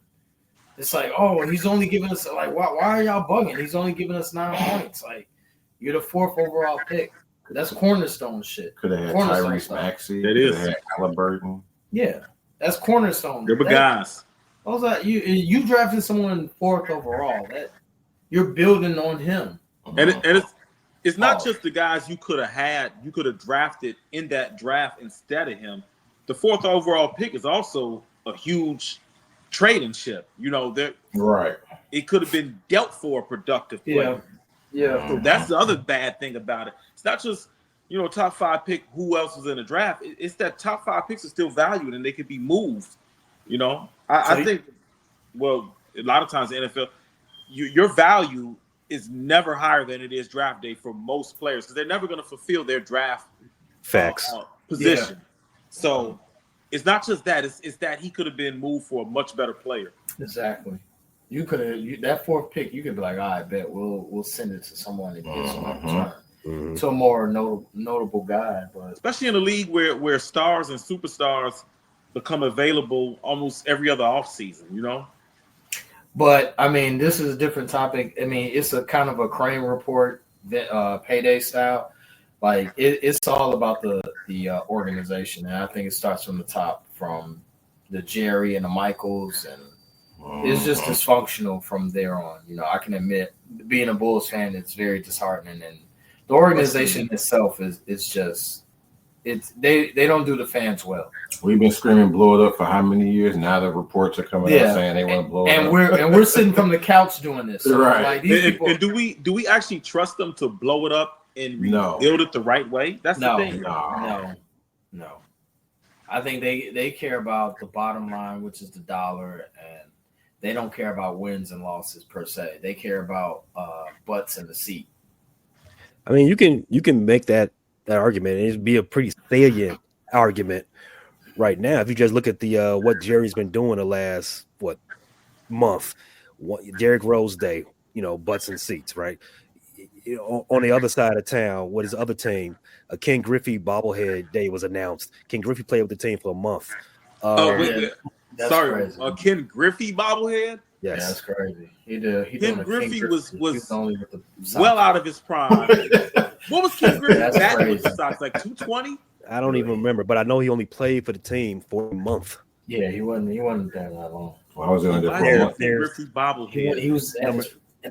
Speaker 8: It's like, oh, he's only giving us why are y'all bugging? He's only giving us 9 points. Like you're the 4th overall pick. That's cornerstone shit.
Speaker 6: Could have had Tyrese Maxey.
Speaker 7: It is.
Speaker 6: Could have had Halliburton.
Speaker 8: Yeah, that's cornerstone.
Speaker 7: They're guys.
Speaker 8: I was like, you drafted someone 4th overall. That you're building on him.
Speaker 7: And it's not just the guys you could have had. You could have drafted in that draft instead of him. The 4th overall pick is also a huge trading chip. You know,
Speaker 6: right.
Speaker 7: It could have been dealt for a productive player.
Speaker 8: Yeah.
Speaker 7: So that's the other bad thing about it. It's not just, top 5 pick, who else was in the draft. It's that top 5 picks are still valued and they could be moved. I think, well, a lot of times in the NFL, your value is never higher than it is draft day for most players because they're never going to fulfill their draft position. Yeah. So it's not just that; it's that he could have been moved for a much better player.
Speaker 8: Exactly. You could have that 4th pick. You could be like, I bet we'll send it to someone to get some return to a more notable guy. But
Speaker 7: especially in a league where stars and superstars become available almost every other offseason,
Speaker 8: But I mean, this is a different topic. I mean, it's a kind of a crane report, payday style. Like it's all about the organization, and I think it starts from the top, from the Jerry and the Michaels, and it's just dysfunctional from there on. I can admit, being a Bulls fan, it's very disheartening, and the organization itself is just. They don't do the fans well. We've
Speaker 6: been screaming blow it up for how many years? Now the reports are coming out saying they want to blow it up.
Speaker 8: We're sitting from the couch doing this. So
Speaker 6: right.
Speaker 8: Like these people,
Speaker 7: and do we actually trust them to blow it up and rebuild it the right way? That's the thing.
Speaker 8: No. I think they care about the bottom line, which is the dollar, and they don't care about wins and losses per se. They care about butts in the seat.
Speaker 5: I mean, you can make that argument, and it'd be a pretty salient argument right now. If you just look at the what Jerry's been doing the last month, Derrick Rose Day, butts and seats, right? On the other side of town, what is the other team? A Ken Griffey bobblehead day was announced. Ken Griffey played with the team for a month.
Speaker 7: Sorry, a Ken Griffey bobblehead.
Speaker 5: Yes,
Speaker 8: that's crazy.
Speaker 7: Ken Griffey was only with the well out of his prime. What was Ken Griffey back with the Sox? Like 220?
Speaker 5: I don't even remember, but I know he only played for the team for a month.
Speaker 8: Yeah, he wasn't there that long.
Speaker 6: Well, I was in there.
Speaker 7: Griffey bobblehead.
Speaker 8: He was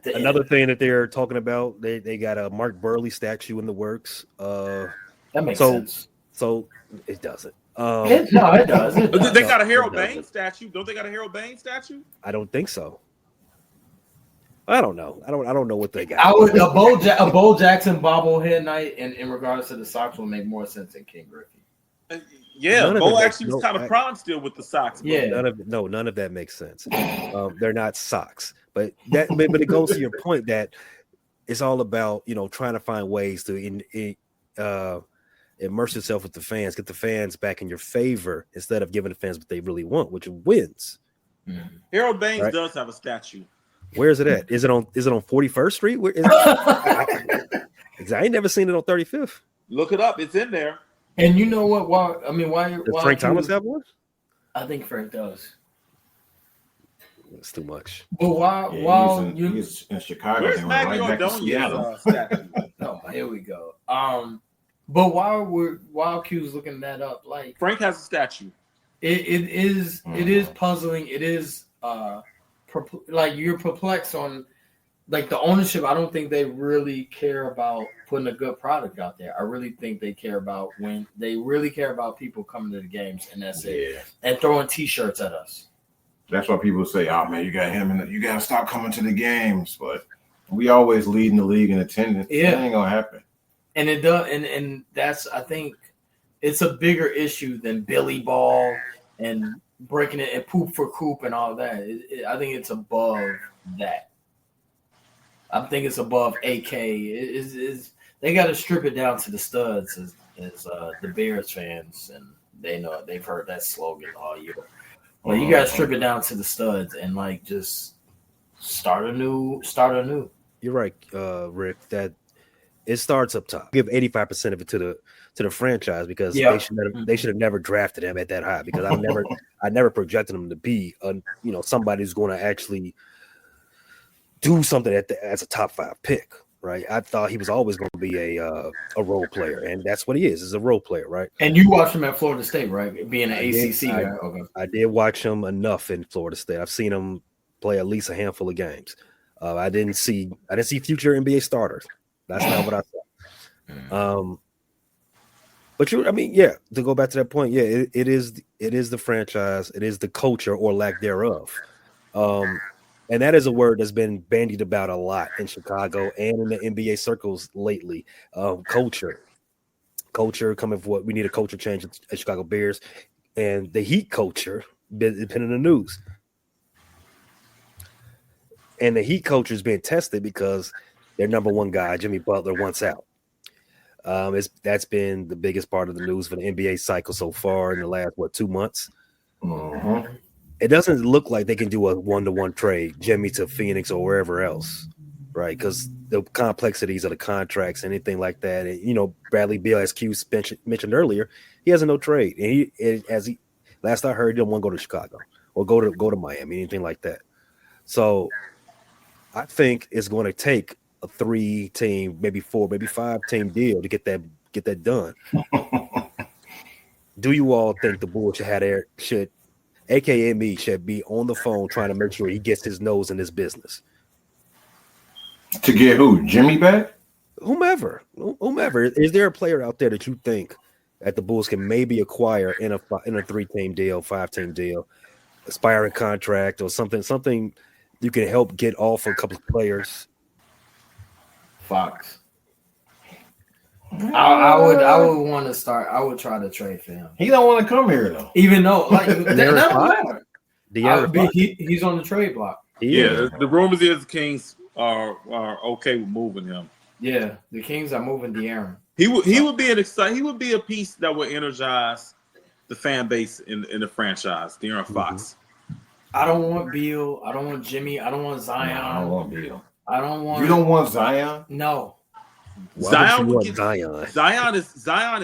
Speaker 5: another thing that they're talking about. They got a Mark Burley statue in the works.
Speaker 8: That makes sense.
Speaker 5: So it doesn't.
Speaker 8: It does.
Speaker 7: They got a Harold Baines statue. Don't they got a Harold Baines statue?
Speaker 5: I don't think so. I don't know. I don't know what they got.
Speaker 8: A Bo Jackson bobblehead night in regards to the Sox will make more sense than Ken Griffey.
Speaker 7: Bo actually was kind of prime still with the Sox.
Speaker 5: Yeah, none of that makes sense. They're not Sox. But it goes to your point that it's all about trying to find ways to immerse yourself with the fans, get the fans back in your favor instead of giving the fans what they really want, which wins.
Speaker 7: Harold Baines does have a statue.
Speaker 5: Where is it at? Is it on 41st Street? Where is it? I ain't never seen it on 35th.
Speaker 7: Look it up. It's in there.
Speaker 8: And you know what? Why
Speaker 5: Does Frank Thomas have one?
Speaker 8: I think Frank does.
Speaker 5: It's too much.
Speaker 8: But
Speaker 6: he's in Chicago.
Speaker 7: Where's Maggie Ordonez's statue?
Speaker 8: Oh, here we go. But while Q's looking that up, like
Speaker 7: Frank has a statue.
Speaker 8: It is puzzling. It is like you're perplexed on like the ownership. I don't think they really care about putting a good product out there. I really think they care about people coming to the games, and that's it. And throwing T-shirts at us.
Speaker 6: That's why people say, "Oh man, you got him, and you got to stop coming to the games." But we always leading the league in attendance. Yeah, that ain't gonna happen. And
Speaker 8: it does, and that's I think it's a bigger issue than Billy Ball and breaking it and poop for coop and all that. I think it's above that. I think it's above AK. They got to strip it down to the studs as the Bears fans, and they know it. They've heard that slogan all year. But you got to strip it down to the studs and like just start anew.
Speaker 5: You're right, Rick. That it starts up top. Give 85% of it to the franchise because they should have never drafted him at that high because I never projected him to be somebody who's going to actually do something as a top 5 pick. Right, I thought he was always going to be a role player, and that's what he is a role player, right?
Speaker 8: And you watched him at Florida State, right? Being an ACC guy. Okay.
Speaker 5: I did watch him enough in Florida State. I've seen him play at least a handful of games. I didn't see future NBA starters. That's not what I thought. But to go back to that point, it is the franchise, it is the culture or lack thereof. And that is a word that's been bandied about a lot in Chicago and in the NBA circles lately. Culture coming for what we need a culture change at Chicago Bears, and the Heat culture been in the news. And the Heat culture is being tested because their number one guy, Jimmy Butler, wants out. That's been the biggest part of the news for the NBA cycle so far in the last 2 months.
Speaker 6: Mm-hmm.
Speaker 5: It doesn't look like they can do a 1-to-1 trade, Jimmy to Phoenix or wherever else, right? Because the complexities of the contracts, anything like that. And, Bradley Beal, as Q mentioned earlier, he has a no trade. And last I heard, he don't want to go to Chicago or go to Miami, anything like that. So I think it's going to take a 3-team, maybe 4, maybe 5-team deal to get that done. Do you all think the Bulls should AKA me, should be on the phone trying to make sure he gets his nose in this business?
Speaker 6: To get who? Jimmy back?
Speaker 5: Whomever. Is there a player out there that you think that the Bulls can maybe acquire in a 3-team deal, 5-team deal, aspiring contract, or something you can help get off a couple of players?
Speaker 8: Fox. I would want to start. I would try to trade for him.
Speaker 6: He don't want to come here though.
Speaker 8: Even though that doesn't matter. He's on the trade block.
Speaker 7: Yeah, the rumors is the Kings are okay with moving him.
Speaker 8: Yeah, the Kings are moving De'Aaron.
Speaker 7: He would be a piece that would energize the fan base in the franchise. De'Aaron Fox.
Speaker 8: I don't want Beal. I don't want Jimmy. I don't want Zion.
Speaker 6: No, I don't want Beal.
Speaker 8: I don't want.
Speaker 6: You don't want Zion?
Speaker 8: No.
Speaker 7: Zion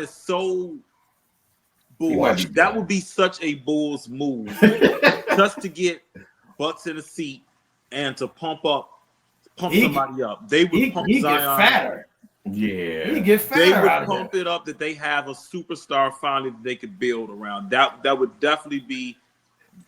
Speaker 7: is so Bulls. That would be such a Bulls move, just to get butts in a seat and to pump somebody up. They would pump Zion.
Speaker 8: Get fatter.
Speaker 6: Yeah,
Speaker 8: he get fatter.
Speaker 7: They would pump it up that they have a superstar finally that they could build around. That would definitely be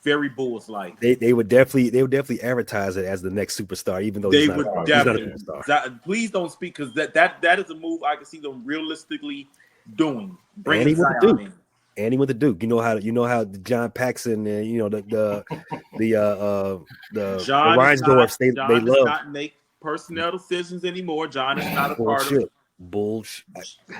Speaker 7: very Bulls like.
Speaker 5: They would definitely advertise it as the next superstar, even though he's not a superstar.
Speaker 7: Please don't speak, because that is a move I can see them realistically doing.
Speaker 5: And he went to Duke. And he went to Duke. You know how the John Paxson and the Reinsdorf they love.
Speaker 7: Does not make personnel decisions anymore. John is not a part of it.
Speaker 5: Bullshit.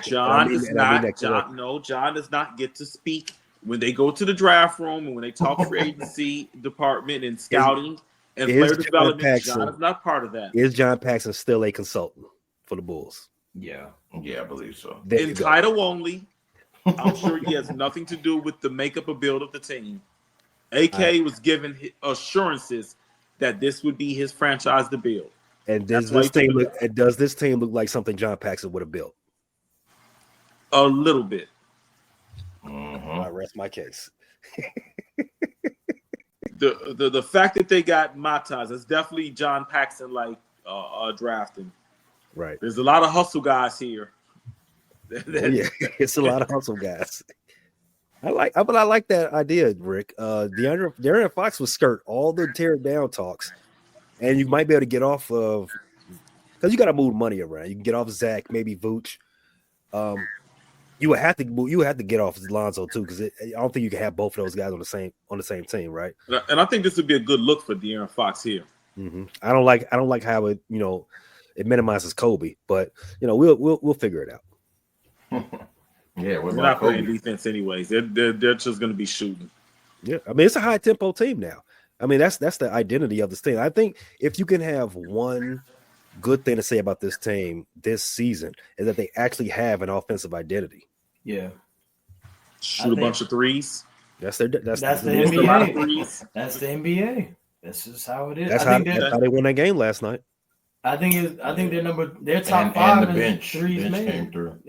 Speaker 7: John does not get to speak when they go to the draft room and when they talk free agency department and scouting. And player development, John is not part of that.
Speaker 5: Is John Paxson still a consultant for the Bulls?
Speaker 6: Yeah, I believe so.
Speaker 7: In title only, I'm sure he has nothing to do with the makeup or build of the team. AK was given assurances that this would be his franchise to build.
Speaker 5: And does this team look like something John Paxson would have built?
Speaker 7: A little bit.
Speaker 5: I rest my case.
Speaker 7: The fact that they got Matas is definitely John Paxson like drafting.
Speaker 5: Right.
Speaker 7: There's a lot of hustle guys here.
Speaker 5: It's a lot of hustle guys. I like that idea, Rick. De'Aaron Fox would skirt all the tear down talks, and you might be able to get off of because you got to move money around. You can get off Zach, maybe Vooch. You would have to get off Lonzo too, because I don't think you can have both of those guys on the same team, right?
Speaker 7: And I think this would be a good look for De'Aaron Fox here.
Speaker 5: Mm-hmm. I don't like how it it minimizes Kobe, but we'll figure it out.
Speaker 6: Yeah,
Speaker 7: we're not playing defense anyways. They're just going to be shooting.
Speaker 5: Yeah, I mean it's a high tempo team now. I mean that's the identity of this team. I think if you can have one good thing to say about this team this season is that they actually have an offensive identity.
Speaker 8: Yeah,
Speaker 7: shoot a bunch of threes.
Speaker 8: That's the NBA. That's the NBA. This is how it is.
Speaker 5: That's how they won that game last night.
Speaker 8: I think they're top five and the bench threes came through.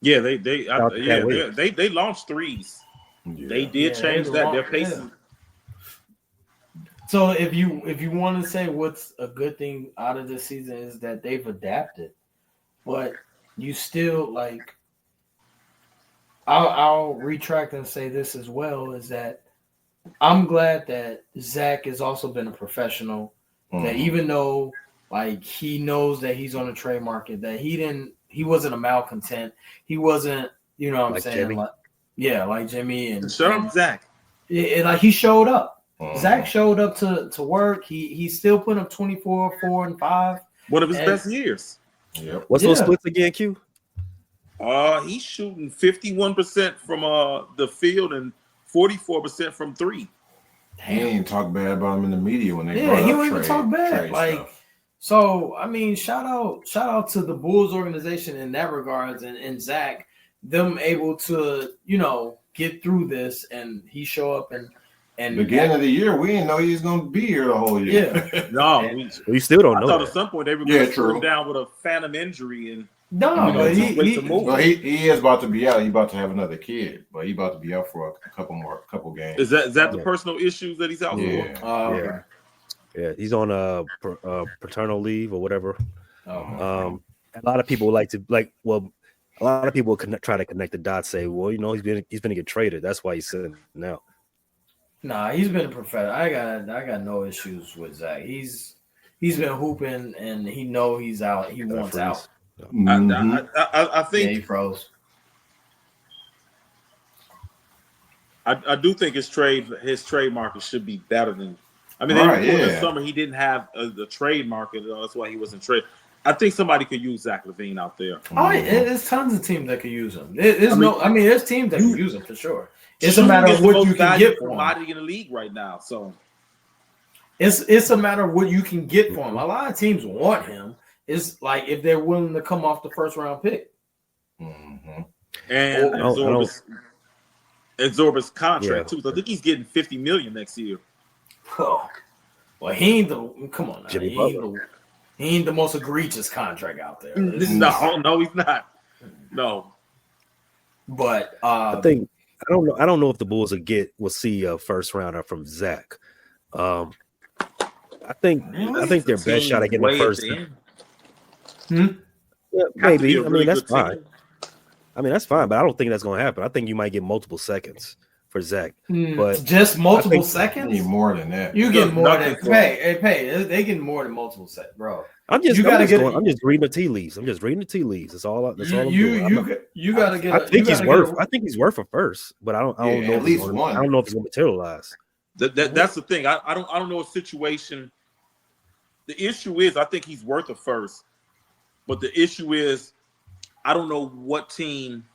Speaker 7: Yeah, they launched threes. Yeah. They did change that. Their pace. Yeah.
Speaker 8: So if you want to say what's a good thing out of this season is that they've adapted, but you still like. I'll retract and say this as well is that I'm glad that Zach has also been a professional. That even though like he knows that he's on the trade market, that he wasn't a malcontent. He wasn't, you know what I'm saying?
Speaker 5: Jimmy.
Speaker 8: Like Jimmy and
Speaker 7: Zach.
Speaker 8: Like he showed up. Zach showed up to work. He still put up 24, 4, and 5.
Speaker 7: One of his best years.
Speaker 5: Yep. What's those splits again, Q?
Speaker 7: He's shooting 51% from the field and 44% from 3.
Speaker 6: He ain't talk bad about him in the media when they
Speaker 8: he don't even talk bad. Like stuff. So, I mean, shout out to the Bulls organization in that regards and Zach, them able to, get through this and he show up and
Speaker 6: beginning of the year, we didn't know he was going to be here the whole year.
Speaker 8: Yeah.
Speaker 7: No,
Speaker 5: we still don't know.
Speaker 7: I thought at some point they were going to put him down with a phantom injury and
Speaker 8: but
Speaker 6: he is about to be out. He's about to have another kid, but he's about to be out for a couple games.
Speaker 7: Is that the personal issues that he's out
Speaker 8: for?
Speaker 5: Yeah, he's on paternal leave or whatever. A lot of people a lot of people try to connect the dots. Say, well, he's going to get traded. That's why he's sitting now.
Speaker 8: Nah, he's been a professional. I got no issues with Zach. He's been hooping and he know he's out. He wants out.
Speaker 7: I think
Speaker 8: he froze.
Speaker 7: I do think his trade market should be better than. I mean, in the summer he didn't have the trade market. That's why he wasn't traded. I think somebody could use Zach LaVine out there.
Speaker 8: There's tons of teams that could use him. There's teams that can use him for sure. It's a matter of what you can get for him.
Speaker 7: In the league right now, so
Speaker 8: it's a matter of what you can get for him. A lot of teams want him. It's like if they're willing to come off the first round pick.
Speaker 7: Mm-hmm. And absorb his contract too. So I think he's getting $50 million next year.
Speaker 8: Oh. Well, he ain't come on now. He ain't the most egregious contract out there.
Speaker 7: No, he's not. No.
Speaker 8: But
Speaker 5: I don't know if the Bulls will see a first rounder from Zach. I think their best shot at getting the first. Yeah, maybe. I mean, that's fine. That's fine, but I don't think that's going to happen. I think you might get multiple seconds for Zach, but
Speaker 8: just multiple seconds.
Speaker 6: You need more than that.
Speaker 8: You get more than they get more than multiple seconds, bro.
Speaker 5: I'm just reading the tea leaves. That's all. That's all I'm doing.
Speaker 8: You got to get.
Speaker 5: I think he's worth a first, but I don't know at least one. I don't know if it's going to materialize.
Speaker 7: That's the thing. I don't know a situation. The issue is I think he's worth a first, but the issue is I don't know what team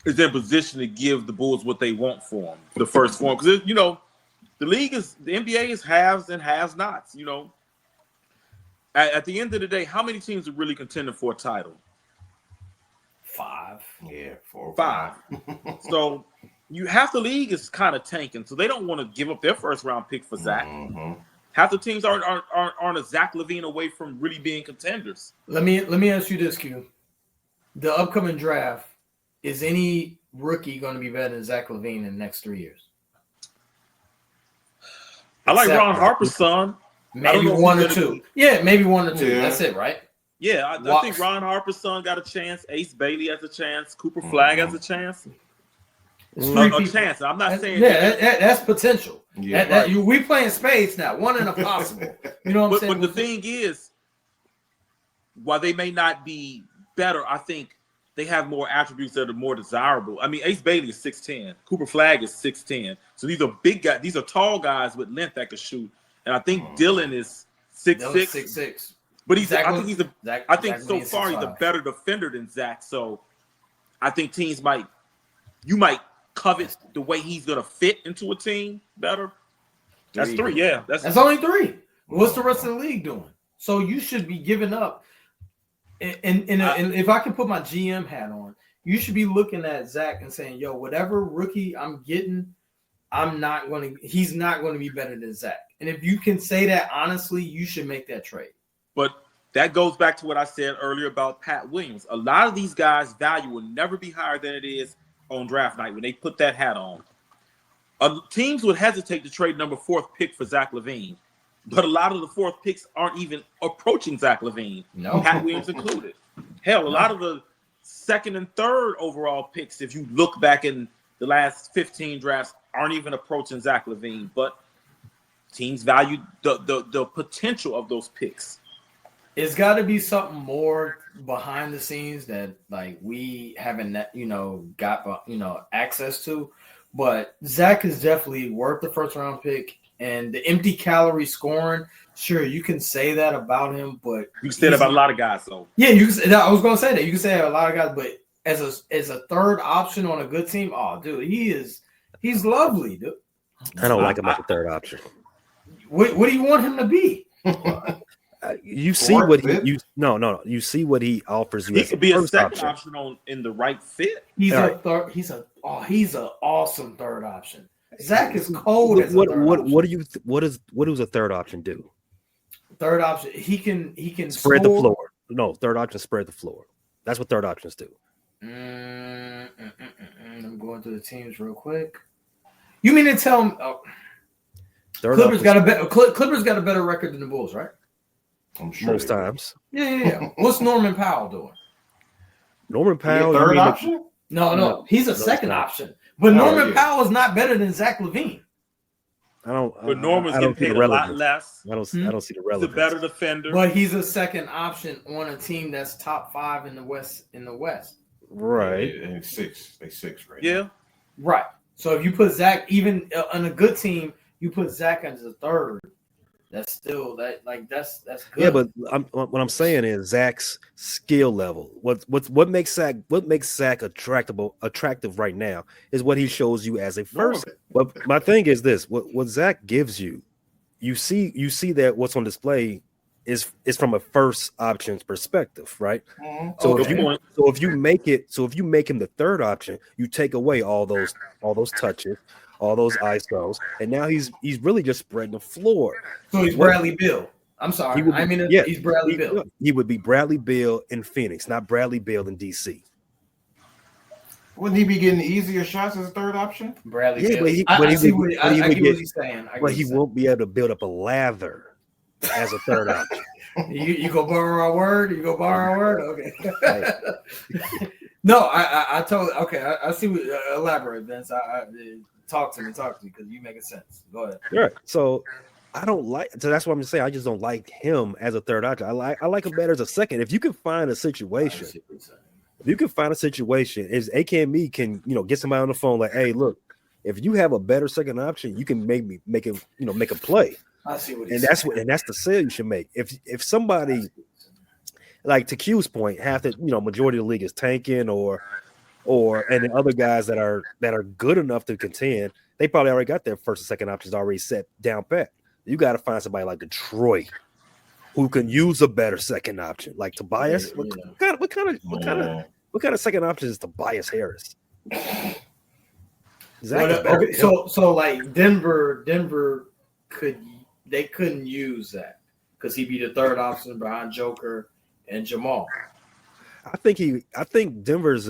Speaker 7: is in position to give the Bulls what they want for him, the first for him. Because, the the NBA is haves and has nots. You know, at the end of the day, how many teams are really contending for a title?
Speaker 8: 5.
Speaker 6: Yeah, 4 or
Speaker 7: 5. So half the league is kind of tanking, so they don't want to give up their first round pick for Zach.
Speaker 6: Mm-hmm.
Speaker 7: Half the teams aren't a Zach LaVine away from really being contenders.
Speaker 8: Let me ask you this, Q. The upcoming draft, is any rookie going to be better than Zach LaVine in the next 3 years?
Speaker 7: I like Ron Harper's son.
Speaker 8: Maybe 1 or 2. Yeah, maybe 1 or 2. Yeah. That's it, right?
Speaker 7: Yeah, I think Ron Harper's son got a chance. Ace Bailey has a chance. Cooper Flagg has a chance. A chance. I'm not saying
Speaker 8: that's potential. Yeah, we playing spades now. 1 in a possible. You know what I'm saying?
Speaker 7: But the thing is, while they may not be better, I think they have more attributes that are more desirable. I mean, Ace Bailey is 6'10". Cooper Flagg is 6'10". So these are big guys. These are tall guys with length that can shoot. And I think Dylan is 6'6". 6'6". But he's so far he's a better defender than Zach. So I think you might covet the way he's gonna fit into a team better. That's 3, yeah.
Speaker 8: That's only 3. What's the rest of the league doing? So you should be giving up. And if I can put my GM hat on, you should be looking at Zach and saying, "Yo, whatever rookie I'm getting, he's not going to be better than Zach." And if you can say that honestly, you should make that trade. But
Speaker 7: that goes back to what I said earlier about Pat Williams. A lot of these guys' value will never be higher than it is on draft night when they put that hat on. Teams would hesitate to trade number 4th pick for Zach LaVine, but a lot of the 4th picks aren't even approaching Zach LaVine, Pat Williams included. Hell, a lot of the 2nd and 3rd overall picks, if you look back in the last 15 drafts, aren't even approaching Zach LaVine. But teams value the potential of those picks.
Speaker 8: It's got to be something more behind the scenes that like we haven't, got access to. But Zach is definitely worth the first round pick, and the empty calorie scoring. Sure, you can say that about him, but
Speaker 7: you can say that about a lot of guys. So
Speaker 8: yeah, I was going to say that you can say that about a lot of guys, but as a third option on a good team, oh, dude, he's lovely, dude.
Speaker 5: I don't like him as a third option.
Speaker 8: What do you want him to be?
Speaker 5: You see what he you see what he offers you.
Speaker 7: He could be a second option in the right fit.
Speaker 8: He's an awesome third option. Zach is cold.
Speaker 5: What does a third option do?
Speaker 8: Third option, he can
Speaker 5: spread the floor. No, third option spread the floor. That's what third options do.
Speaker 8: I'm going through the teams real quick. You mean to tell me Clippers got a better record than the Bulls, right?
Speaker 5: I'm sure most times.
Speaker 8: Yeah. What's Norman Powell doing?
Speaker 5: Norman Powell,
Speaker 6: third option?
Speaker 8: No, he's a second option. But Norman Powell is not better than Zach LaVine.
Speaker 7: But Norman's getting paid a lot less.
Speaker 5: I don't see the relevance.
Speaker 7: He's a better defender.
Speaker 8: But he's a second option on a team that's top 5 in the West.
Speaker 5: Right.
Speaker 6: And it's 6. They 6 right
Speaker 7: now.
Speaker 8: Yeah. Right. So if you put Zach even on a good team, you put Zach as a third. That's still that's good.
Speaker 5: Yeah, but what I'm saying is Zach's skill level. What makes Zach attractive right now is what he shows you as a first. But my thing is this: what Zach gives you, you see that what's on display is from a first option's perspective, right? Mm-hmm. So if you make him the third option, you take away all those touches, all those ISOs, and now he's really just spreading the floor.
Speaker 8: So he's Bradley Beal. I'm sorry. He's Bradley Beal.
Speaker 5: He would be Bradley Beal in Phoenix, not Bradley Beal in DC.
Speaker 6: Wouldn't he be getting easier shots as a third option?
Speaker 8: Bradley Beal. I get what he's saying.
Speaker 5: But he won't be able to build up a lather as a third option.
Speaker 8: You go borrow our word? Okay. No, I totally okay. I see what elaborate, Vince. Talk to me because you make sense. Go ahead.
Speaker 5: Right. So I don't like. So that's what I'm saying. I just don't like him as a third option. I like him better as a second. If you can find a situation, is AK and me can get somebody on the phone like, hey, look, if you have a better second option, you can make a play.
Speaker 8: I see what
Speaker 5: and that's the sale you should make. If somebody, like to Q's point, half the majority of the league is tanking or and the other guys that are good enough to contend, they probably already got their first and second options already set down pat. You got to find somebody like Detroit who can use a better second option, like Tobias. What kind of second option is Tobias Harris?
Speaker 8: Okay, so like Denver couldn't use that because he'd be the third option behind Joker and Jamal.
Speaker 5: I think Denver's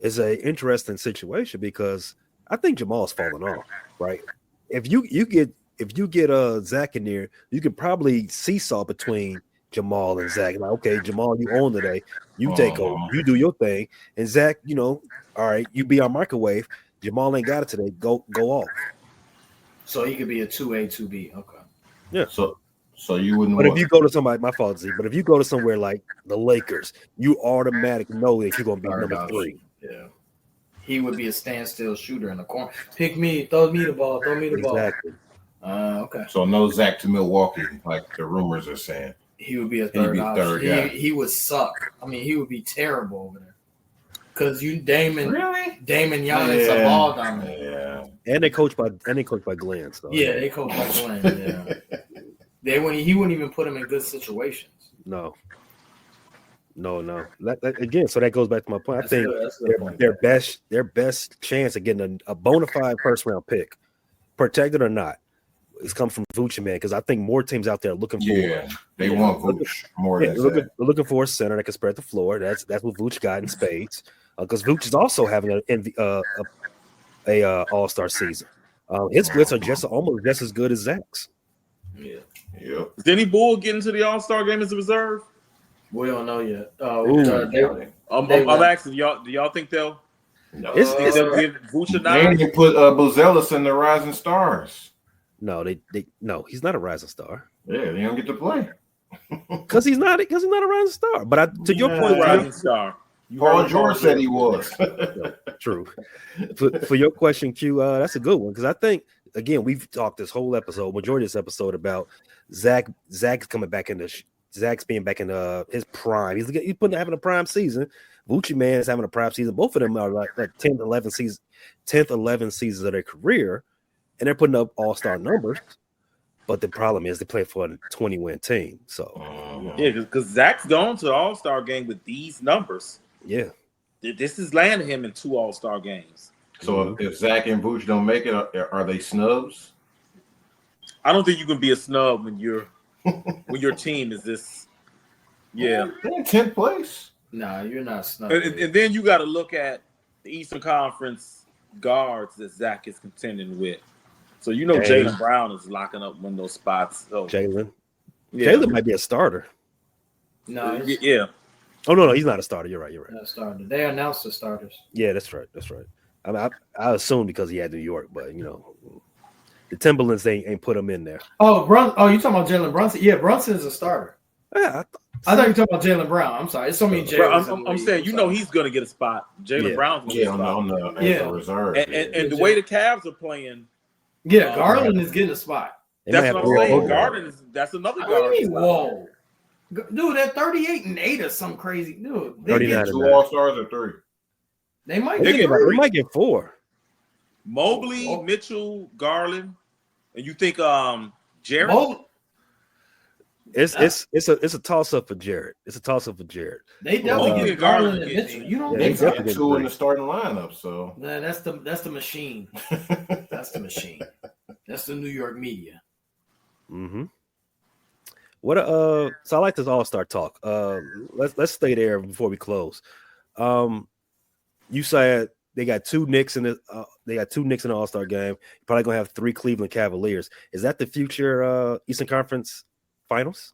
Speaker 5: is a interesting situation because I think Jamal's falling off, right? If you get Zach in there, you could probably seesaw between Jamal and Zach. Like, okay, Jamal, you own today. You take over. You do your thing. And Zach, all right, you be our microwave. Jamal ain't got it today. Go off.
Speaker 8: So he could be a 2A, 2B. Okay.
Speaker 5: Yeah.
Speaker 6: So you wouldn't.
Speaker 5: But if you go to somebody, my fault, Z. But if you go to somewhere like the Lakers, you automatically know that you're going to be number 3.
Speaker 8: Yeah. He would be a standstill shooter in the corner. Pick me, throw me the ball,
Speaker 5: Exactly.
Speaker 8: Okay.
Speaker 6: So no Zach to Milwaukee, like the rumors are saying.
Speaker 8: He would be a third option. He would suck. I mean, he would be terrible over there. Because Damon Giannis are ball dominant.
Speaker 6: Yeah.
Speaker 5: And they coach by Glenn. So.
Speaker 8: Yeah, they coach by Glenn. Yeah. He wouldn't even put him in good situations.
Speaker 5: No. Again, so that goes back to my point. I think their best chance of getting a bona fide first round pick, protected or not, is come from Vooch, man. Because I think more teams out there are looking for.
Speaker 6: Yeah, they want Vooch more than
Speaker 5: they're looking for a center that can spread the floor. That's what Vooch got in spades. Because Vooch is also having a all-star season. His splits are almost just as good as Zach's.
Speaker 8: Yeah.
Speaker 6: Yep.
Speaker 7: Is Denny Bull get into the All-Star game as a reserve?
Speaker 8: We don't know yet.
Speaker 7: I'm asking y'all. Do y'all think they'll?
Speaker 6: No.
Speaker 7: They'll give Vooch a
Speaker 6: They
Speaker 7: nod?
Speaker 6: didn't put Buzelis in the Rising Stars.
Speaker 5: No, no, he's not a rising star.
Speaker 6: Yeah, they don't get to play
Speaker 5: because he's not a rising star. But to your point,
Speaker 7: rising star.
Speaker 6: Paul George said he was.
Speaker 5: True. For your question, Q, that's a good one because I think again we've talked this whole episode, majority of this episode about Zach's coming back into Zach's being back in his prime. He's having a prime season. Vooch man is having a prime season. Both of them are like 10th, 11 seasons of their career, and they're putting up all-star numbers. But the problem is they play for a 20-win team. So
Speaker 7: because Zach's gone to the All-Star game with these numbers.
Speaker 5: Yeah,
Speaker 7: this is landing him in 2 All-Star games.
Speaker 6: So if Zach and Vooch don't make it, are they snubs?
Speaker 7: I don't think you can be a snub when your team is this. Yeah,
Speaker 6: they're in 10th place.
Speaker 8: Nah, you're not snub.
Speaker 7: And then you got to look at the Eastern Conference guards that Zach is contending with. So Jaylen Brown is locking up one of those spots. So
Speaker 5: Jaylen might be a starter.
Speaker 8: No,
Speaker 7: yeah.
Speaker 5: Oh no, he's not a starter. You're right.
Speaker 8: Not a starter. They announced the starters.
Speaker 5: Yeah, that's right. I mean, I assume because he had New York, but the Timberlands ain't put him in there.
Speaker 8: Oh, you talking about Jalen Brunson? Yeah, Brunson is a starter.
Speaker 5: Yeah,
Speaker 8: I thought you were talking about Jaylen Brown. I'm sorry. It's so many Jalen.
Speaker 7: I'm saying he's going to get a spot. Jaylen Brown's going to get a spot.
Speaker 6: On the reserve.
Speaker 7: And the way the Cavs are playing.
Speaker 8: Yeah, Garland is getting a spot.
Speaker 7: That's what I'm saying. Garland that's another guard.
Speaker 8: Whoa. Dude, they're 38-8 or some crazy. Dude,
Speaker 6: they get 2 All-Stars or 3.
Speaker 8: They might
Speaker 5: get 4.
Speaker 7: Mobley, Mitchell, Garland, and you think Jarrett?
Speaker 5: It's a toss up for Jarrett.
Speaker 8: They definitely get Garland and Mitchell. You don't
Speaker 6: they got 2 in the starting lineup. So
Speaker 8: that's the machine. That's the machine. That's the New York media.
Speaker 5: Mm-hmm. So I like this All-Star talk. Let's stay there before we close. You said they got 2 Knicks in the All-Star game. You're probably gonna have 3 Cleveland Cavaliers. Is that the future Eastern Conference Finals?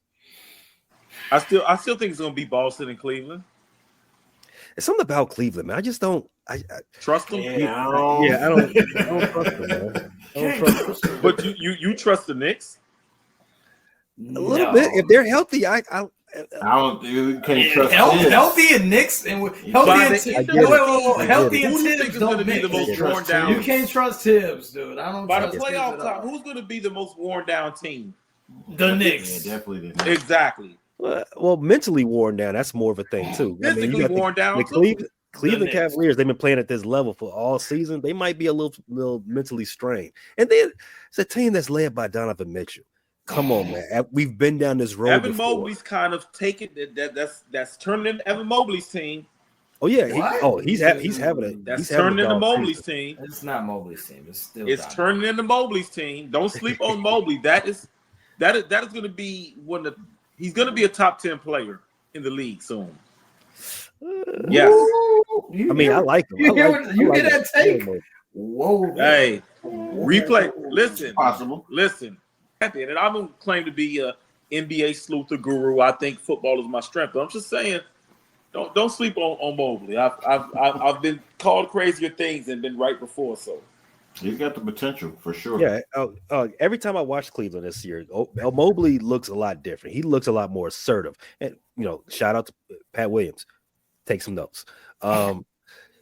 Speaker 7: I still think it's gonna be Boston and Cleveland.
Speaker 5: It's something about Cleveland, man. I just don't. I
Speaker 7: trust them.
Speaker 5: I don't trust them, man. I don't trust them.
Speaker 7: But you trust the Knicks?
Speaker 5: A little bit. If they're healthy, I
Speaker 6: don't. You can't trust
Speaker 8: healthy and Knicks and healthy and Tibbs don't mix. You can't trust Tibbs, dude. I don't.
Speaker 7: By the playoff time, who's going to be the most worn down team?
Speaker 8: The Knicks.
Speaker 6: Yeah, definitely the Knicks.
Speaker 7: Exactly.
Speaker 5: Well, mentally worn down. That's more of a thing too.
Speaker 7: Physically worn down.
Speaker 5: Cleveland Cavaliers, they've been playing at this level for all season. They might be a little mentally strained. And then it's a team that's led by Donovan Mitchell. Come on, man. We've been down this road
Speaker 7: Evan
Speaker 5: before.
Speaker 7: Mobley's kind of taken that's turning into Evan Mobley's team.
Speaker 5: Oh yeah, he's having it.
Speaker 7: That's turning into Mobley's team.
Speaker 8: It's not Mobley's team.
Speaker 7: It's turning into Mobley's team. Don't sleep on Mobley. That is going to be he's going to be a top 10 player in the league soon. Yes.
Speaker 5: I like him.
Speaker 8: You hear that take? Whoa.
Speaker 7: Hey, replay. Listen.
Speaker 6: Possible.
Speaker 7: Listen. And I don't claim to be a NBA sleuth or guru. I think football is my strength. But I'm just saying, don't sleep on Mobley. I've been called crazier things and been right before. So
Speaker 6: he's got the potential for sure.
Speaker 5: Yeah. Every time I watch Cleveland this year, Mobley looks a lot different. He looks a lot more assertive. And shout out to Pat Williams. Take some notes.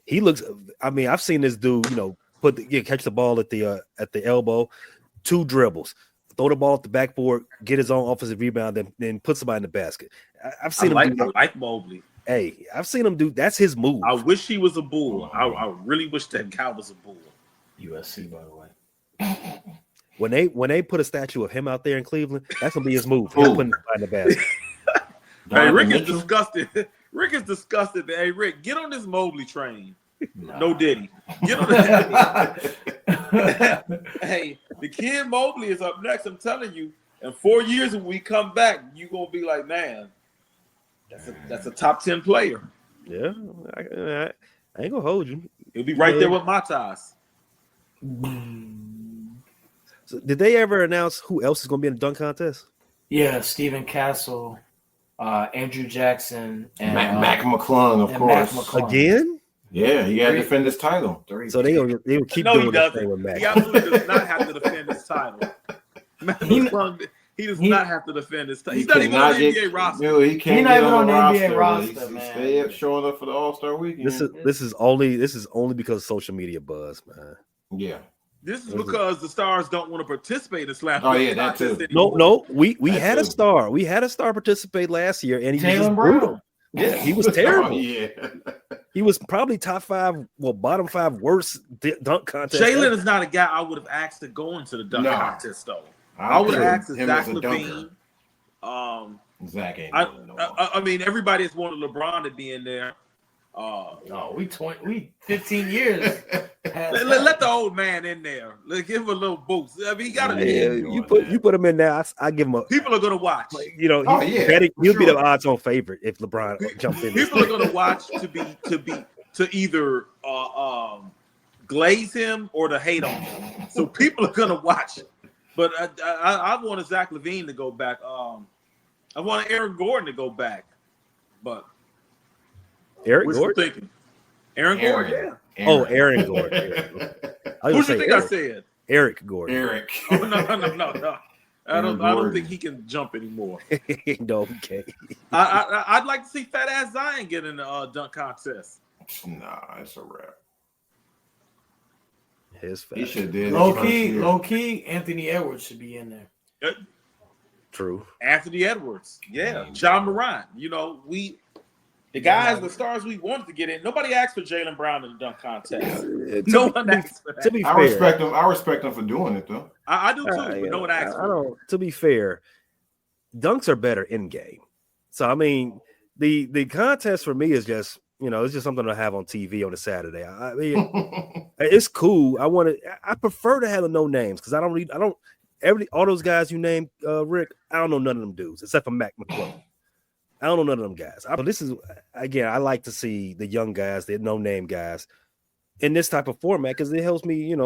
Speaker 5: He looks. I mean, I've seen this dude. Catch the ball at the elbow, 2 dribbles. Throw the ball at the backboard, get his own offensive rebound, then put somebody in the basket. I've seen him do that.
Speaker 7: I like Mobley.
Speaker 5: Hey, I've seen him do. That's his move.
Speaker 7: I wish he was a Bull. I really wish that guy was a Bull.
Speaker 8: USC, by the way.
Speaker 5: When they put a statue of him out there in Cleveland, that's gonna be his move. He'll put him in the basket.
Speaker 7: Hey, Rick is disgusted. Rick is disgusted. Hey, Rick, get on this Mobley train. No Diddy. Get on that. Hey, the kid Mobley is up next. I'm telling you. In 4 years, when we come back, you're gonna be like, man, that's a top 10 player.
Speaker 5: Yeah, I ain't gonna hold you.
Speaker 7: He'll be right there with Matas.
Speaker 5: So did they ever announce who else is gonna be in the dunk contest?
Speaker 8: Yeah, Stephen Castle, Andrew Jackson, and
Speaker 6: Mac McClung, of course.
Speaker 5: Again?
Speaker 6: Yeah, he got to defend his title.
Speaker 5: So they will keep doing this thing with Mac.
Speaker 7: He absolutely does not have to defend his title. Mac McClung, he does not have to defend his title. He's not even on the NBA roster.
Speaker 6: He can't
Speaker 8: He's not even on the NBA roster,
Speaker 6: man.
Speaker 8: He
Speaker 6: stay up showing up for the All-Star weekend.
Speaker 5: This is only because of social media buzz, man.
Speaker 6: Yeah.
Speaker 7: This is because the Stars don't want to participate in Slam.
Speaker 6: Oh yeah, that too.
Speaker 5: No, we had a star. We had a star participate last year, and he was just brutal. Yeah, he was terrible.
Speaker 6: Yeah.
Speaker 5: He was probably top 5, bottom 5 worst dunk contest.
Speaker 7: Jalen is not a guy I would have asked to go into the dunk contest, though. I would have asked Zach LaVine.
Speaker 6: Zach ain't.
Speaker 7: I mean, everybody has wanted LeBron to be in there.
Speaker 8: We 15 years.
Speaker 7: Let the old man in there. Give him a little boost. I mean, he got to.
Speaker 5: You put him in there. I give him a.
Speaker 7: People are gonna watch.
Speaker 5: He'll be the odds-on favorite if LeBron jumps in.
Speaker 7: People are gonna watch to either glaze him or to hate on him. So people are gonna watch. But I wanted Zach LaVine to go back. I wanted Aaron Gordon to go back, but.
Speaker 5: Eric
Speaker 7: What's
Speaker 5: Gordon?
Speaker 7: Thinking? Aaron Gordon.
Speaker 5: Yeah. Oh, Aaron Gordon.
Speaker 7: Who do you think I said?
Speaker 5: Eric Gordon.
Speaker 6: Eric.
Speaker 7: Oh, no. I don't think he can jump anymore.
Speaker 5: No, he can't.
Speaker 7: I'd like to see Fat Ass Zion get in the dunk contest.
Speaker 6: Nah, it's a wrap.
Speaker 5: His fat.
Speaker 6: He should do
Speaker 8: low key. Anthony Edwards should be in there.
Speaker 5: True.
Speaker 7: Anthony Edwards. Yeah. John Morant. The guys, the stars we wanted to get in. Nobody asked for Jaylen Brown in the dunk contest. No one asked for that.
Speaker 5: To be fair,
Speaker 6: I respect him for doing it though.
Speaker 7: I do too, but no one asked for it.
Speaker 5: To be fair, dunks are better in game. So I mean, the contest for me is just it's just something to have on TV on a Saturday. I mean, it's cool. I prefer to have no names because all those guys you named, Rick. I don't know none of them dudes except for Mac McClung. I don't know none of them guys. This is again. I like to see the young guys, the no-name guys, in this type of format because it helps me,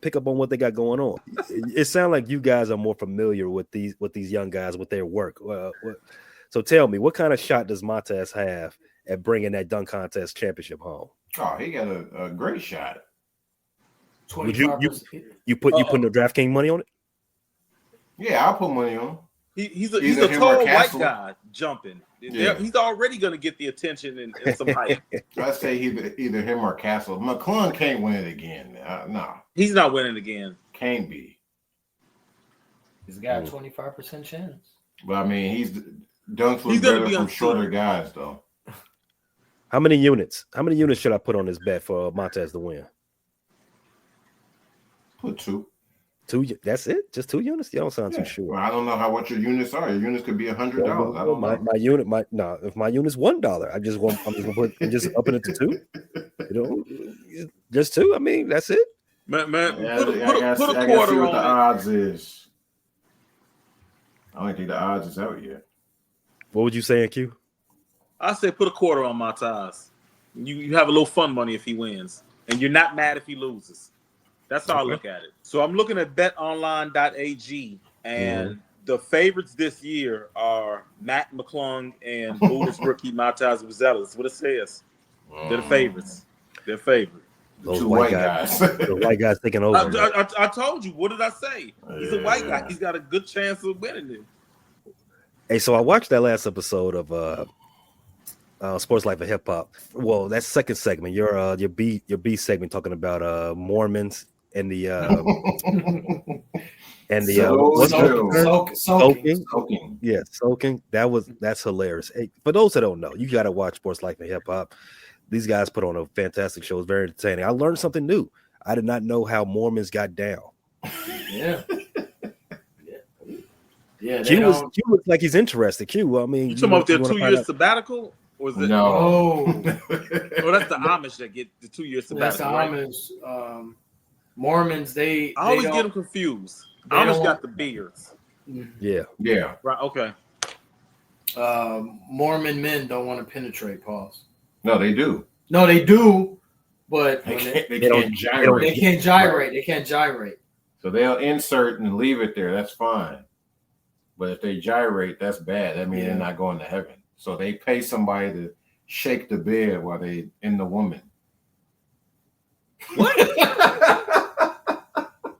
Speaker 5: pick up on what they got going on. It sounds like you guys are more familiar with these young guys with their work. So tell me, what kind of shot does Matas have at bringing that dunk contest championship home?
Speaker 6: Oh, he got a great shot.
Speaker 5: Would you putting the DraftKings money on it?
Speaker 6: Yeah, I'll put money on him.
Speaker 7: He's a tall white guy jumping. Yeah. He's already going to get the attention and some hype.
Speaker 6: I say either him or Castle. McClung can't win it again. No.
Speaker 7: He's not winning again.
Speaker 6: Can't be.
Speaker 8: He's got a 25% chance.
Speaker 6: But I mean, dunks look better from shorter guys, though.
Speaker 5: How many units? How many units should I put on this bet for Montez to win?
Speaker 6: Put 2.
Speaker 5: 2. That's it. Just 2 units. You don't sound too sure.
Speaker 6: Well, I don't know what your units are. Your units could be $100. I don't know.
Speaker 5: My unit, if my unit's $1, I'm just upping it to 2. Just 2. I mean, that's it.
Speaker 7: Man,
Speaker 6: Yeah,
Speaker 7: put a
Speaker 6: I
Speaker 7: quarter
Speaker 6: see what
Speaker 7: on
Speaker 6: the
Speaker 7: it.
Speaker 6: odds is. I don't think the odds is out yet.
Speaker 5: What would you say, Q?
Speaker 7: I say put a quarter on Montez. You have a little fun money if he wins, and you're not mad if he loses. That's how I look at it. So I'm looking at betonline.ag, and the favorites this year are Matt McClung and Bullets rookie Montez Brazell. That's what it says. They're the favorites. They're favorite.
Speaker 5: Those white guys. The white guys taking over.
Speaker 7: I told you. What did I say? He's a white guy. He's got a good chance of winning it.
Speaker 5: Hey, so I watched that last episode of Sports Life and Hip Hop. Well, that's second segment. Your B segment talking about Mormons and the soaking. Yeah, soaking. That's hilarious. Hey, for those that don't know, you got to watch Sports Life and Hip Hop. These guys put on a fantastic show. It's very entertaining. I learned something new. I did not know how Mormons got down.
Speaker 8: Yeah. Yeah.
Speaker 5: Q looks like he's interested. Q, I mean,
Speaker 7: you talking about their 2 years sabbatical? Or is it?
Speaker 6: No.
Speaker 7: Oh, that's the Amish that get the 2 years sabbatical.
Speaker 8: That's the Amish. Mormons, I
Speaker 7: always get them confused. Amish got the beards.
Speaker 5: Yeah.
Speaker 7: Right. Okay.
Speaker 8: Mormon men don't want to penetrate. Pause.
Speaker 6: No, they do.
Speaker 8: No, they do, but
Speaker 6: they can't gyrate.
Speaker 8: They can't gyrate. They can't gyrate.
Speaker 6: So they'll insert and leave it there. That's fine. But if they gyrate, that's bad. That means they're not going to heaven. So they pay somebody to shake the bed while they in the woman.
Speaker 8: What?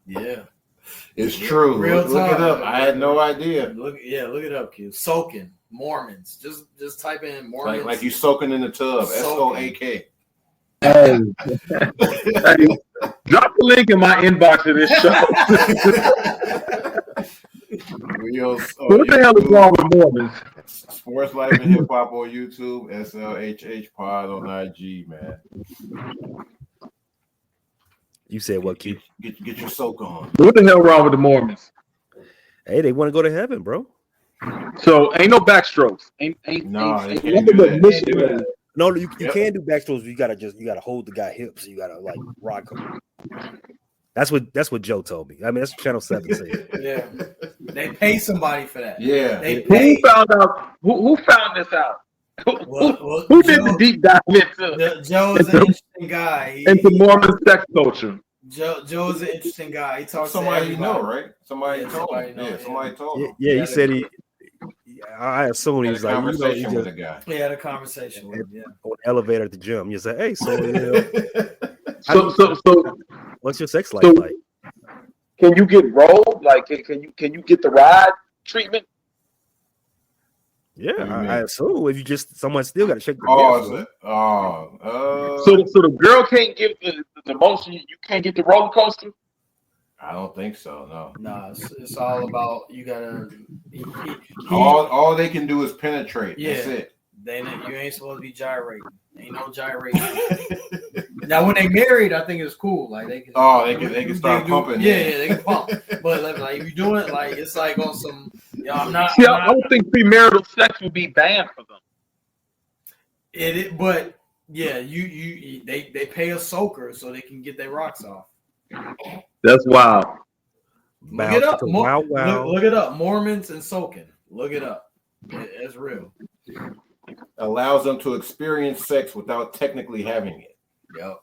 Speaker 8: Yeah.
Speaker 6: It's true. Look it up. I had no idea.
Speaker 8: Look it up, Q. Soaking. Mormons. Just type in Mormons.
Speaker 6: Like you soaking in the tub. SOAK.
Speaker 10: Hey, drop the link in my inbox of this show. What the hell is wrong with Mormons?
Speaker 6: Sports Life and Hip Hop on YouTube, SLHH Pod on IG, man.
Speaker 5: You said what, Q?
Speaker 6: Get your soak on.
Speaker 10: What the hell wrong with the Mormons?
Speaker 5: Hey, they want to go to heaven, bro.
Speaker 10: So ain't no backstrokes. Ain't
Speaker 6: they can't do that.
Speaker 5: No, you can do backstrokes. You gotta hold the guy hips. You gotta like rock him. That's what Joe told me. I mean, that's what Channel 7 said.
Speaker 8: Yeah, they pay somebody for that.
Speaker 6: Yeah,
Speaker 8: they pay.
Speaker 10: Who found out? Who found this out? Who did the deep dive into?
Speaker 8: Joe is an interesting guy.
Speaker 10: Into Mormon sex culture.
Speaker 8: Joe is an interesting guy. He talks
Speaker 6: somebody
Speaker 8: to
Speaker 6: you know, right? Somebody told him. Somebody told him.
Speaker 5: Yeah, he said he. I assume he was like,
Speaker 6: conversation with the guy.
Speaker 8: He had a conversation with him. Yeah,
Speaker 5: on the elevator at the gym. You say, hey, so what's your sex life like?
Speaker 10: Can you get rolled? Like, can you get the ride treatment?
Speaker 5: Yeah, I assume if you someone still got to check the
Speaker 10: So the girl can't get the motion. You can't get the roller coaster.
Speaker 6: I don't think so. No.
Speaker 8: Nah, it's all about you gotta.
Speaker 6: All they can do is penetrate.
Speaker 8: Yeah,
Speaker 6: that's it.
Speaker 8: You ain't supposed to be gyrating. Ain't no gyrating. Now, when they married, I think it's cool. Like they can.
Speaker 6: Oh, they can start pumping.
Speaker 8: Yeah, they can pump. But like if you do it, like it's like on some. I'm not.
Speaker 10: See, I don't think premarital sex would be banned for them.
Speaker 8: But yeah, they pay a soaker so they can get their rocks off.
Speaker 10: That's wild.
Speaker 8: Look it up.
Speaker 5: Wow.
Speaker 8: Look it up. Mormons and soaking. Look it up. It's real.
Speaker 6: Allows them to experience sex without technically having it.
Speaker 8: Yep.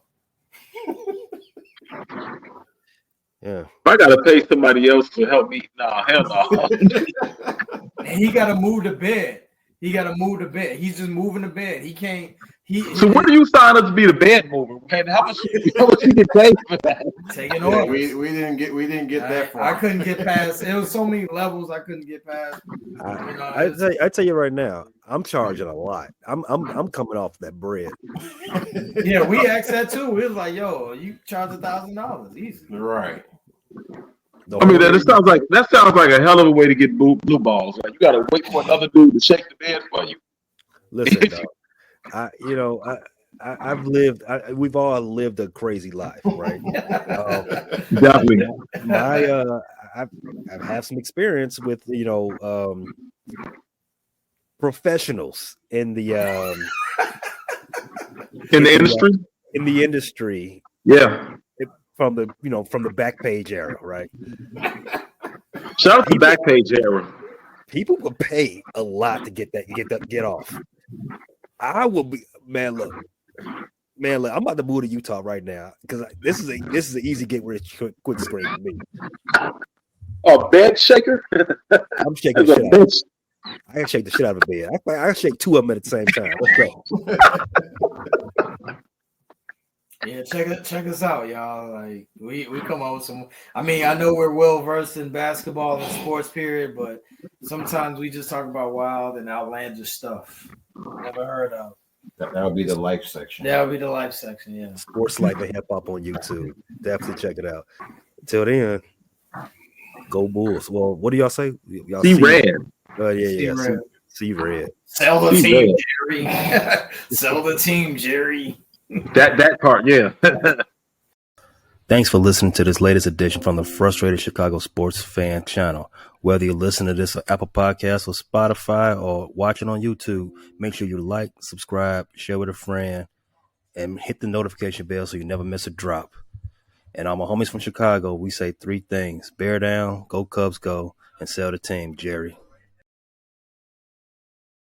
Speaker 5: Yeah.
Speaker 10: I gotta pay somebody else to help me. Nah, hell no.
Speaker 8: And he gotta move the bed. He's just moving the bed. He can't.
Speaker 10: So when do you sign up to be the bed mover? Okay, how much you get paid for that?
Speaker 8: Taking off.
Speaker 6: We didn't get that far.
Speaker 8: I couldn't get past. It was so many levels I couldn't get past.
Speaker 5: I tell you right now, I'm charging a lot. I'm coming off that bread.
Speaker 8: Yeah, we asked that too. We was like, "Yo, you charge $1,000 easy."
Speaker 6: Right.
Speaker 10: I mean, that sounds like a hell of a way to get blue balls. Like you got to wait for another dude to shake the bed for you.
Speaker 5: Listen, dog, We've all lived a crazy life, right?
Speaker 10: Definitely.
Speaker 5: I've had some experience with professionals in the
Speaker 10: industry.
Speaker 5: In the industry,
Speaker 10: yeah.
Speaker 5: From the back page era, right?
Speaker 10: Shout out to back page era.
Speaker 5: People would pay a lot to get off. I will be Look, I'm about to move to Utah right now because this is an easy get rich quick screen for me.
Speaker 10: A bed shaker.
Speaker 5: I'm shaking the shit out. I can shake the shit out of a bed. I can shake two of them at the same time. Let's go.
Speaker 8: Yeah, check us out, y'all. Like we come up with some. I mean, I know we're well versed in basketball and sports, period, but sometimes we just talk about wild and outlandish stuff never heard of.
Speaker 6: That would be the life section.
Speaker 8: That would be the life section. Yeah,
Speaker 5: Sports Life and Hip Hop on YouTube. Definitely check it out. Until then, go Bulls. Well, what do y'all say? Y'all
Speaker 10: see red.
Speaker 5: See red.
Speaker 8: Sell the team, Jerry. Sell the team, Jerry.
Speaker 10: That part, yeah.
Speaker 5: Thanks for listening to this latest edition from the Frustrated Chicago Sports Fan channel. Whether you listen to this on Apple Podcasts or Spotify or watching on YouTube, make sure you like, subscribe, share with a friend, and hit the notification bell so you never miss a drop. And all my homies from Chicago, we say three things: bear down, go Cubs go, and sell the team, Jerry.